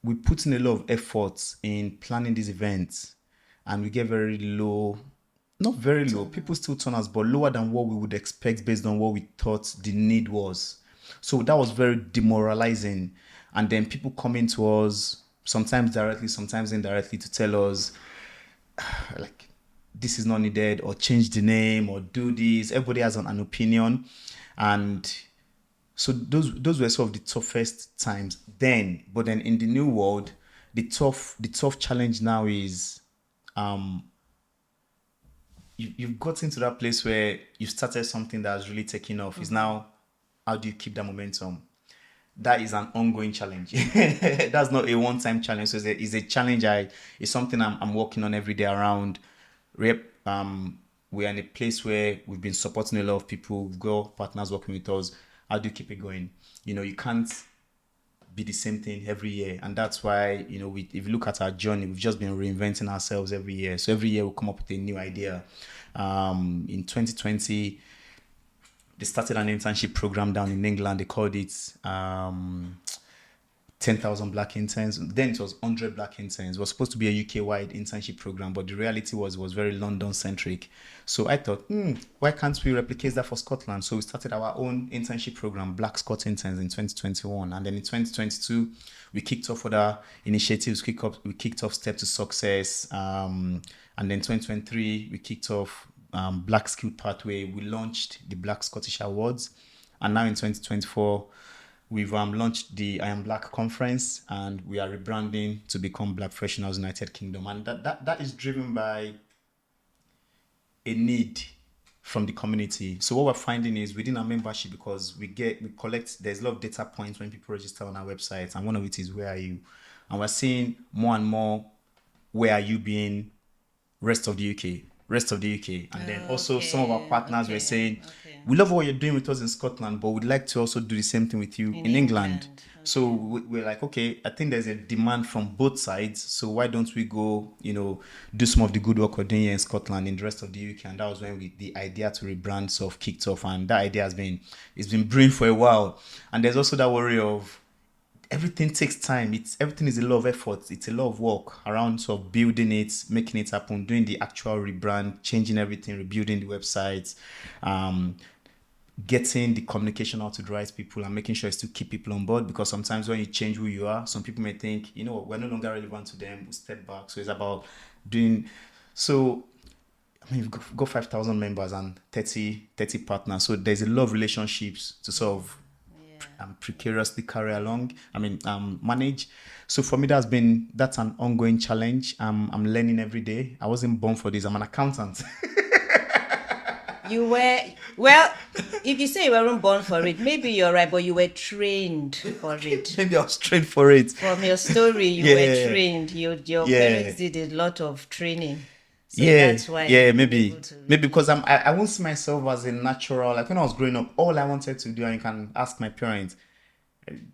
we put in a lot of effort in planning these events, and we get very low, not very low, people still turn us, but lower than what we would expect based on what we thought the need was. So that was very demoralizing. And then people coming to us, sometimes directly, sometimes indirectly, to tell us, like, this is not needed, or change the name, or do this. Everybody has an opinion. And so those were sort of the toughest times then. But then in the new world, the tough challenge now is, you've gotten to that place where you started something that's really taking off. Is now, how do you keep that momentum? That is an ongoing challenge. That's not a one-time challenge. So it's a challenge. It's something I'm working on every day around. Rep. We're in a place where we've been supporting a lot of people. We've got partners working with us. How do you keep it going? You can't be the same thing every year, and that's why, if you look at our journey, we've just been reinventing ourselves every year. So every year we come up with a new idea. In 2020, they started an internship program down in England. They called it 10,000 black interns. Then it was 100 black interns. It was supposed to be a UK-wide internship program, but the reality was very London-centric. So I thought, why can't we replicate that for Scotland? So we started our own internship program, Black Scott Interns, in 2021. And then in 2022, we kicked off other initiatives. We kicked off Step to Success. And then 2023, we kicked off Black Skilled Pathway. We launched the Black Scottish Awards. And now in 2024, we've launched the I Am Black conference, and we are rebranding to become Black Professionals United Kingdom. And that is driven by a need from the community. So what we're finding is, within our membership, because we collect, there's a lot of data points when people register on our website, and one of it is, where are you? And we're seeing more and more, where are you being rest of the UK. And then also some of our partners were saying, we love what you're doing with us in Scotland, but we'd like to also do the same thing with you in England. Okay. So we're like, okay, I think there's a demand from both sides. So why don't we go, do some of the good work we're doing here in Scotland in the rest of the UK? And that was when the idea to rebrand sort of kicked off. And that idea it's been brewing for a while. And there's also that worry of, everything takes time. Everything is a lot of effort. It's a lot of work around sort of building it, making it happen, doing the actual rebrand, changing everything, rebuilding the websites, getting the communication out to the right people, and making sure it's to keep people on board. Because sometimes when you change who you are, some people may think, we're no longer relevant to them. We'll step back. So it's about doing. So we've got 5,000 members and 30 partners. So there's a lot of relationships to sort of precariously carry along. Manage. So for me, that's an ongoing challenge. I'm learning every day. I wasn't born for this. I'm an accountant. You were, well, if you say you weren't born for it, maybe you're right, but you were trained for it. Maybe I was trained for it. From your story, you were trained. Your parents did a lot of training. So that's why. Yeah, maybe because I won't see myself as a natural. Like when I was growing up, all I wanted to do, and you can ask my parents,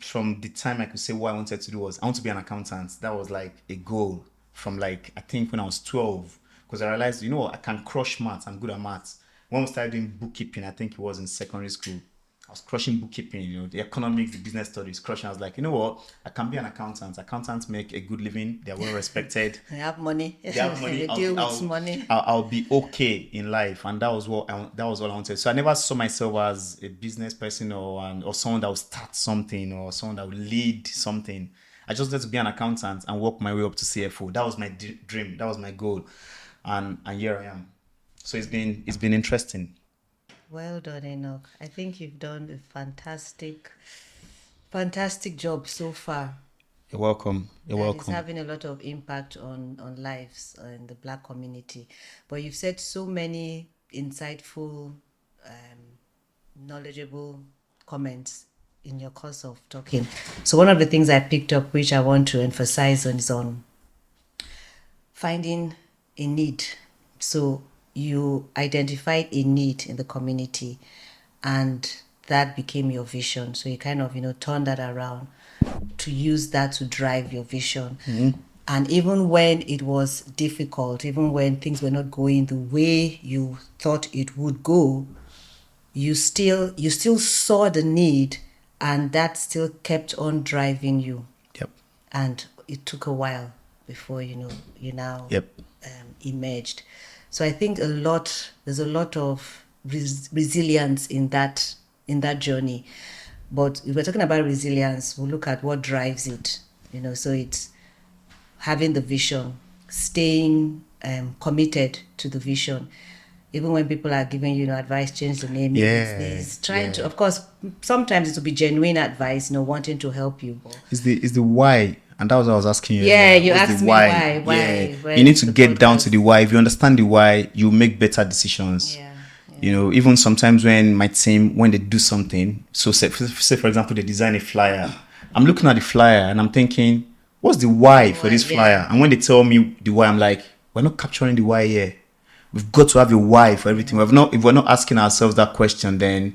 from the time I could say what I wanted to do was, I want to be an accountant. That was like a goal from, like, I think when I was 12, because I realized, I can crush maths. I'm good at maths. When we started doing bookkeeping, I think it was in secondary school, I was crushing bookkeeping, the economics, the business studies, crushing. I was like, you know what? I can be an accountant. Accountants make a good living. They're well respected. They have money. They have money. They deal with money. I'll be okay in life, and that was that was all I wanted. So I never saw myself as a business person or someone that would start something or someone that would lead something. I just wanted to be an accountant and work my way up to CFO. That was my dream. That was my goal, and here I am. So it's been interesting. Well done, Enoch. I think you've done a fantastic job so far. You're welcome. You're welcome. It's having a lot of impact on lives in the Black community. But you've said so many insightful, knowledgeable comments in your course of talking. So one of the things I picked up, which I want to emphasize on, is on finding a need. So you identified a need in the community, and that became your vision. So you kind of, turned that around to use that to drive your vision. Mm-hmm. And even when it was difficult, even when things were not going the way you thought it would go, you still saw the need, and that still kept on driving you. Yep. And it took a while before, you now emerged. So I think there's a lot of resilience in that journey. But if we're talking about resilience, we'll look at what drives it. So it's having the vision, staying committed to the vision. Even when people are giving you advice, change the name, trying to, of course, sometimes it will be genuine advice, wanting to help you. Is the why? And that was what I was asking you. Yeah, you asked me why. Yeah. You need to get down to the why. If you understand the why, you make better decisions. Yeah. Even sometimes when my team, when they do something, so say for example, they design a flyer. I'm looking at the flyer and I'm thinking, what's the why for this flyer? And when they tell me the why, I'm like, we're not capturing the why here. We've got to have a why for everything. If we're not asking ourselves that question, then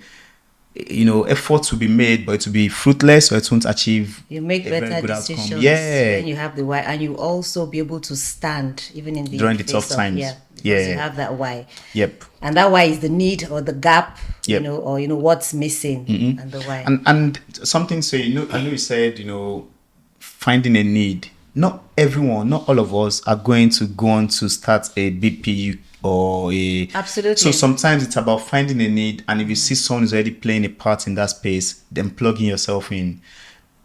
efforts will be made, but it will be fruitless, or it won't achieve. You make better decisions when you have the why, and you also be able to stand even in during the tough times. Because you have that why. Yep. And that why is the need or the gap, or what's missing, and the why. And something say, I know you said, finding a need. Not everyone, not all of us are going to go on to start a BPU or a... Absolutely. So sometimes it's about finding a need, and if you see someone who's already playing a part in that space, then plugging yourself in.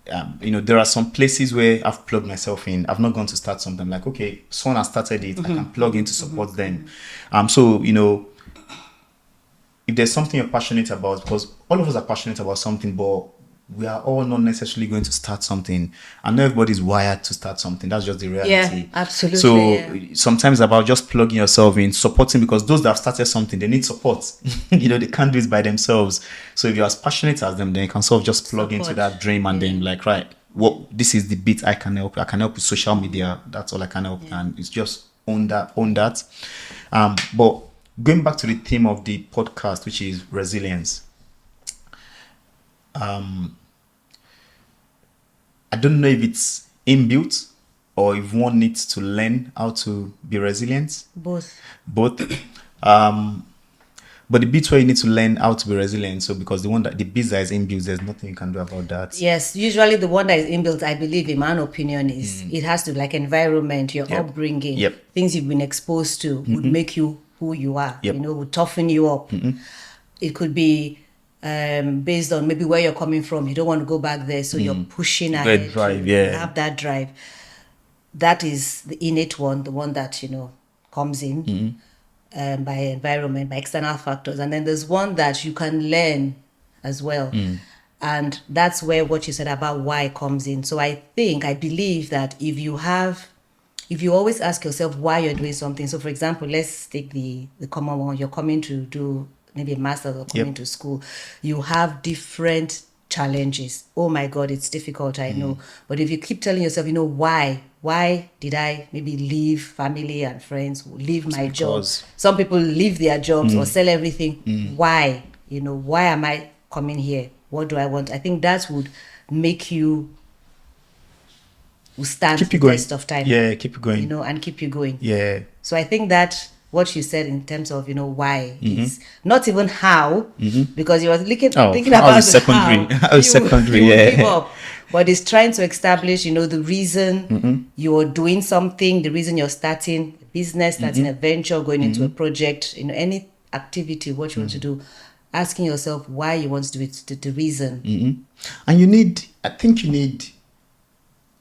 There are some places where I've plugged myself in. I've not gone to start something. I'm like, okay, someone has started it. I can plug in to support them. So, if there's something you're passionate about, because all of us are passionate about something, but we are all not necessarily going to start something. And not everybody's wired to start something. That's just the reality. Yeah, absolutely. So sometimes about just plugging yourself in, supporting, because those that have started something, they need support. They can't do it by themselves. So if you're as passionate as them, then you can sort of just plug into that dream and then like, right, this is the bit I can help. I can help with social media. That's all I can help. Yeah. And it's just own that. But going back to the theme of the podcast, which is resilience. I don't know if it's inbuilt or if one needs to learn how to be resilient. Both. But the bit where you need to learn how to be resilient, so because the bit that is inbuilt, there's nothing you can do about that. Yes, usually the one that is inbuilt, I believe, in my opinion, is it has to, like, environment, your upbringing, things you've been exposed to would make you who you are, would toughen you up. It could be based on maybe where you're coming from. You don't want to go back there, so you're pushing ahead. Drive, you have that drive. That is the innate one, the one that comes in by environment, by external factors. And then there's one that you can learn as well. And that's where what you said about why comes in. So I believe that if you always ask yourself why you're doing something. So for example, let's take the common one. You're coming to do maybe a master's or coming to school. You have different challenges. Oh my God, it's difficult, I know. But if you keep telling yourself, why did I maybe leave family and friends, leave my job? Some people leave their jobs or sell everything. Why? Why am I coming here? What do I want? I think that would make you stand the test of time. Yeah, keep you going. And keep you going. Yeah. So I think that what you said in terms of, why is not even how, because you were thinking How about is the secondary? how. How is secondary? You will Yeah. give up. But it's trying to establish, the reason you're doing something, the reason you're starting a business, starting a venture, going into a project, any activity, what you want to do, asking yourself why you want to do it, the reason. And I think you need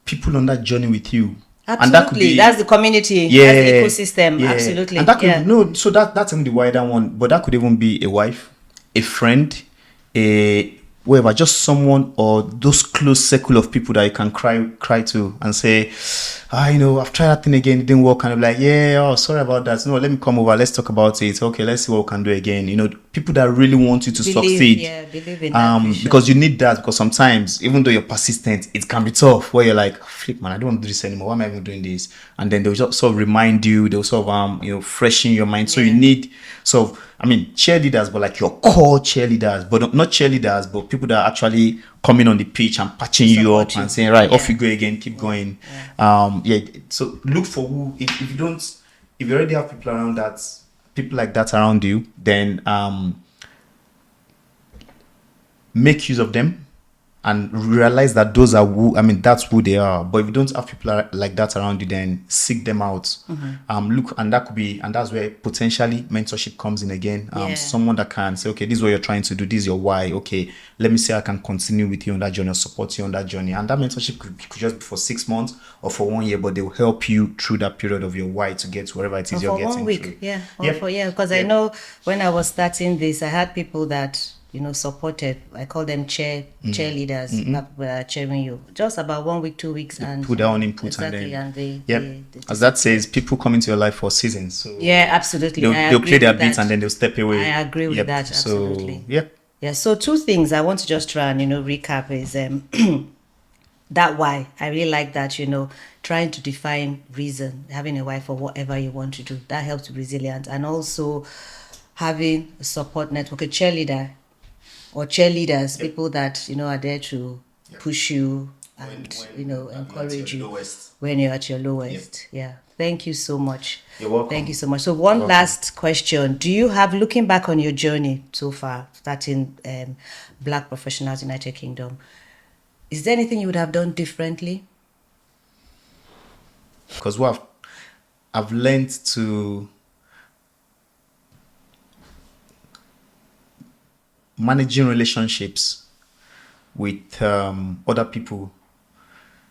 people on that journey with you. Absolutely. And that could be, that's the community. yeah, That's the ecosystem. yeah. Absolutely. And that could so that's even the wider one, but that could even be a wife, a friend, a whoever, just someone or those close circle of people that you can cry to and say, I've tried that thing again, it didn't work, and I'm like, sorry about that. No, let me come over, let's talk about it. Okay, let's see what we can do again. People that really want you to succeed. Believe in that vision. Because you need that, because sometimes, even though you're persistent, it can be tough where you're like, flip man, I don't want to do this anymore. Why am I even doing this? And then they'll just sort of remind you, they'll sort of freshen your mind. So you need cheerleaders, but like your core cheerleaders, but not cheerleaders, but people that are actually coming on the pitch and patching you up and saying, right, off you go again, keep going. So look for who, if you already have people like that around you, then make use of them and realize that that's who they are. But if you don't have people like that around you, then seek them out. Look, and that's where potentially mentorship comes in again. Someone that can say, okay, this is what you're trying to do, this is your why. Okay, let me see how I can continue with you on that journey or support you on that journey. And that mentorship could just be for 6 months or for 1 year, but they will help you through that period of your why to get to wherever it is you're getting. For 1 week, through. Because I know when I was starting this, I had people that supported. I call them cheerleaders. Cheering you just about 1 week, 2 weeks, and put their own input. Exactly, and they as that says, people come into your life for seasons. So absolutely. They'll play their beats and then they'll step away. I agree with that. Absolutely. So So 2 things I want to just try and recap is that why. I really like that, trying to define reason, having a why for whatever you want to do. That helps with resilience, and also having a support network, a cheerleader or cheerleaders, people that are there to push you and encourage you when you're at your lowest. Thank you so much. You're welcome. Thank you so much. So one last question: do you have, looking back on your journey so far, starting Black Professionals United Kingdom, is there anything you would have done differently? Because what I've learned to managing relationships with other people,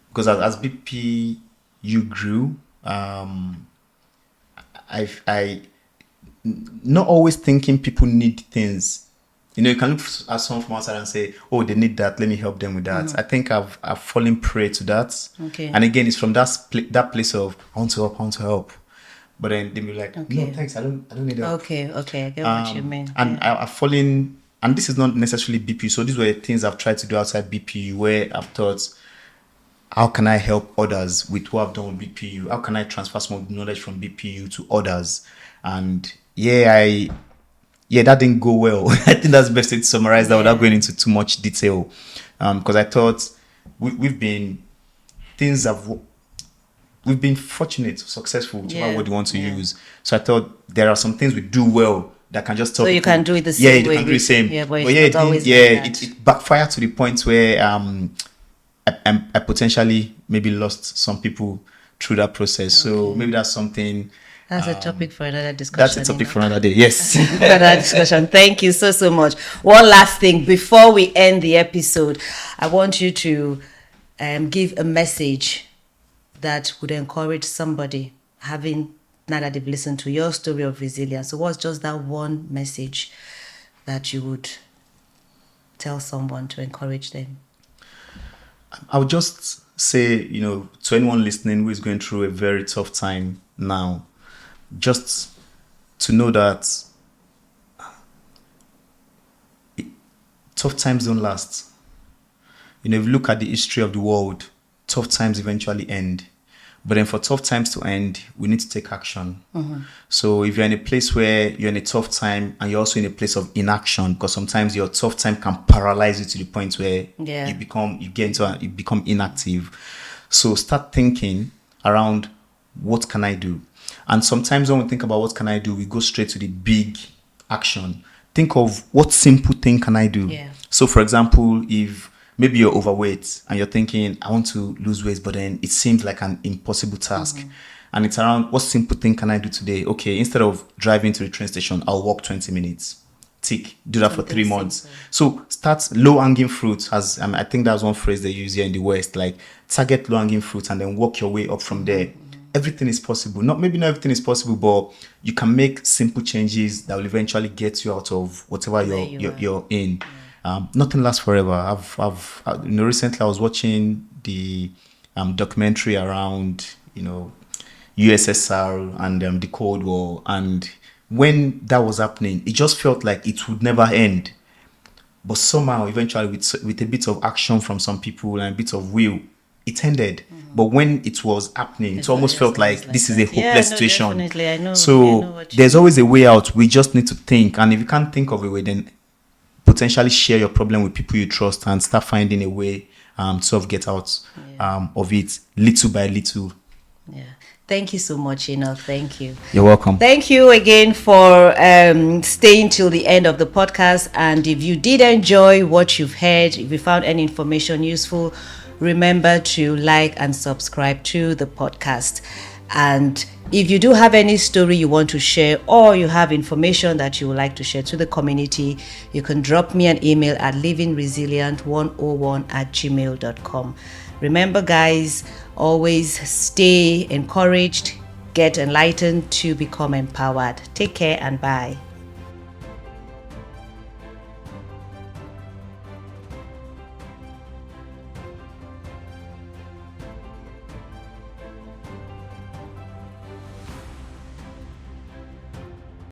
because as BP you grew, I not always thinking people need things. You can look at someone from outside and say, oh, they need that, let me help them with that. I think I've fallen prey to that. Okay. And again, it's from that place of I want to help. But then they be like, no, thanks, I don't need help. Okay, I get what you mean. And I've fallen, and this is not necessarily BPU. So these were things I've tried to do outside BPU, where I've thought, how can I help others with what I've done with BPU? How can I transfer some of the knowledge from BPU to others? And that didn't go well. I think that's the best way to summarize that without going into too much detail. Because I thought we've been fortunate, successful, whichever word you want to use. So I thought there are some things we do well that can just tell so people. You can do it the same way. Yeah, you can do the same. Yeah, but it's not always like that. It backfired to the point where I potentially maybe lost some people through that process. So maybe that's something. That's a topic for another discussion. That's a topic for another day. Yes. Another discussion. Thank you so much. One last thing before we end the episode, I want you to give a message that would encourage somebody, having now that they've listened to your story of resilience. So what's just that one message that you would tell someone to encourage them? I would just say, to anyone listening who is going through a very tough time now, just to know that tough times don't last. If you look at the history of the world, tough times eventually end. But then for tough times to end, we need to take action. So if you're in a place where you're in a tough time and you're also in a place of inaction, because sometimes your tough time can paralyze you to the point where you become inactive. So start thinking around, what can I do? And sometimes when we think about what can I do, we go straight to the big action. Think of what simple thing can I do? Yeah. So for example, if maybe you're overweight and you're thinking, I want to lose weight, but then it seems like an impossible task. And it's around what simple thing can I do today? Okay, instead of driving to the train station, I'll walk 20 minutes. Tick, do that for Something 3 months. simple. So start low hanging fruit. As I think that's one phrase they use here in the West, like target low hanging fruit and then work your way up from there. Everything is possible. Not everything is possible, but you can make simple changes that will eventually get you out of whatever you're in. Nothing lasts forever. Recently I was watching the documentary around USSR and the Cold War, and when that was happening, it just felt like it would never end. But somehow, eventually, with a bit of action from some people and a bit of will, it ended. But when it was happening, it almost felt like this is a hopeless situation. Definitely. I know. So there's always a way out. We just need to think, and if you can't think of a way, then potentially share your problem with people you trust and start finding a way to sort of get out of it little by little. Yeah. Thank you so much, Enoch. Thank you. You're welcome. Thank you again for staying till the end of the podcast. And if you did enjoy what you've heard, if you found any information useful, remember to like and subscribe to the podcast. And if you do have any story you want to share, or you have information that you would like to share to the community, you can drop me an email at livingresilient101@gmail.com. Remember, guys, always stay encouraged, get enlightened to become empowered. Take care and bye.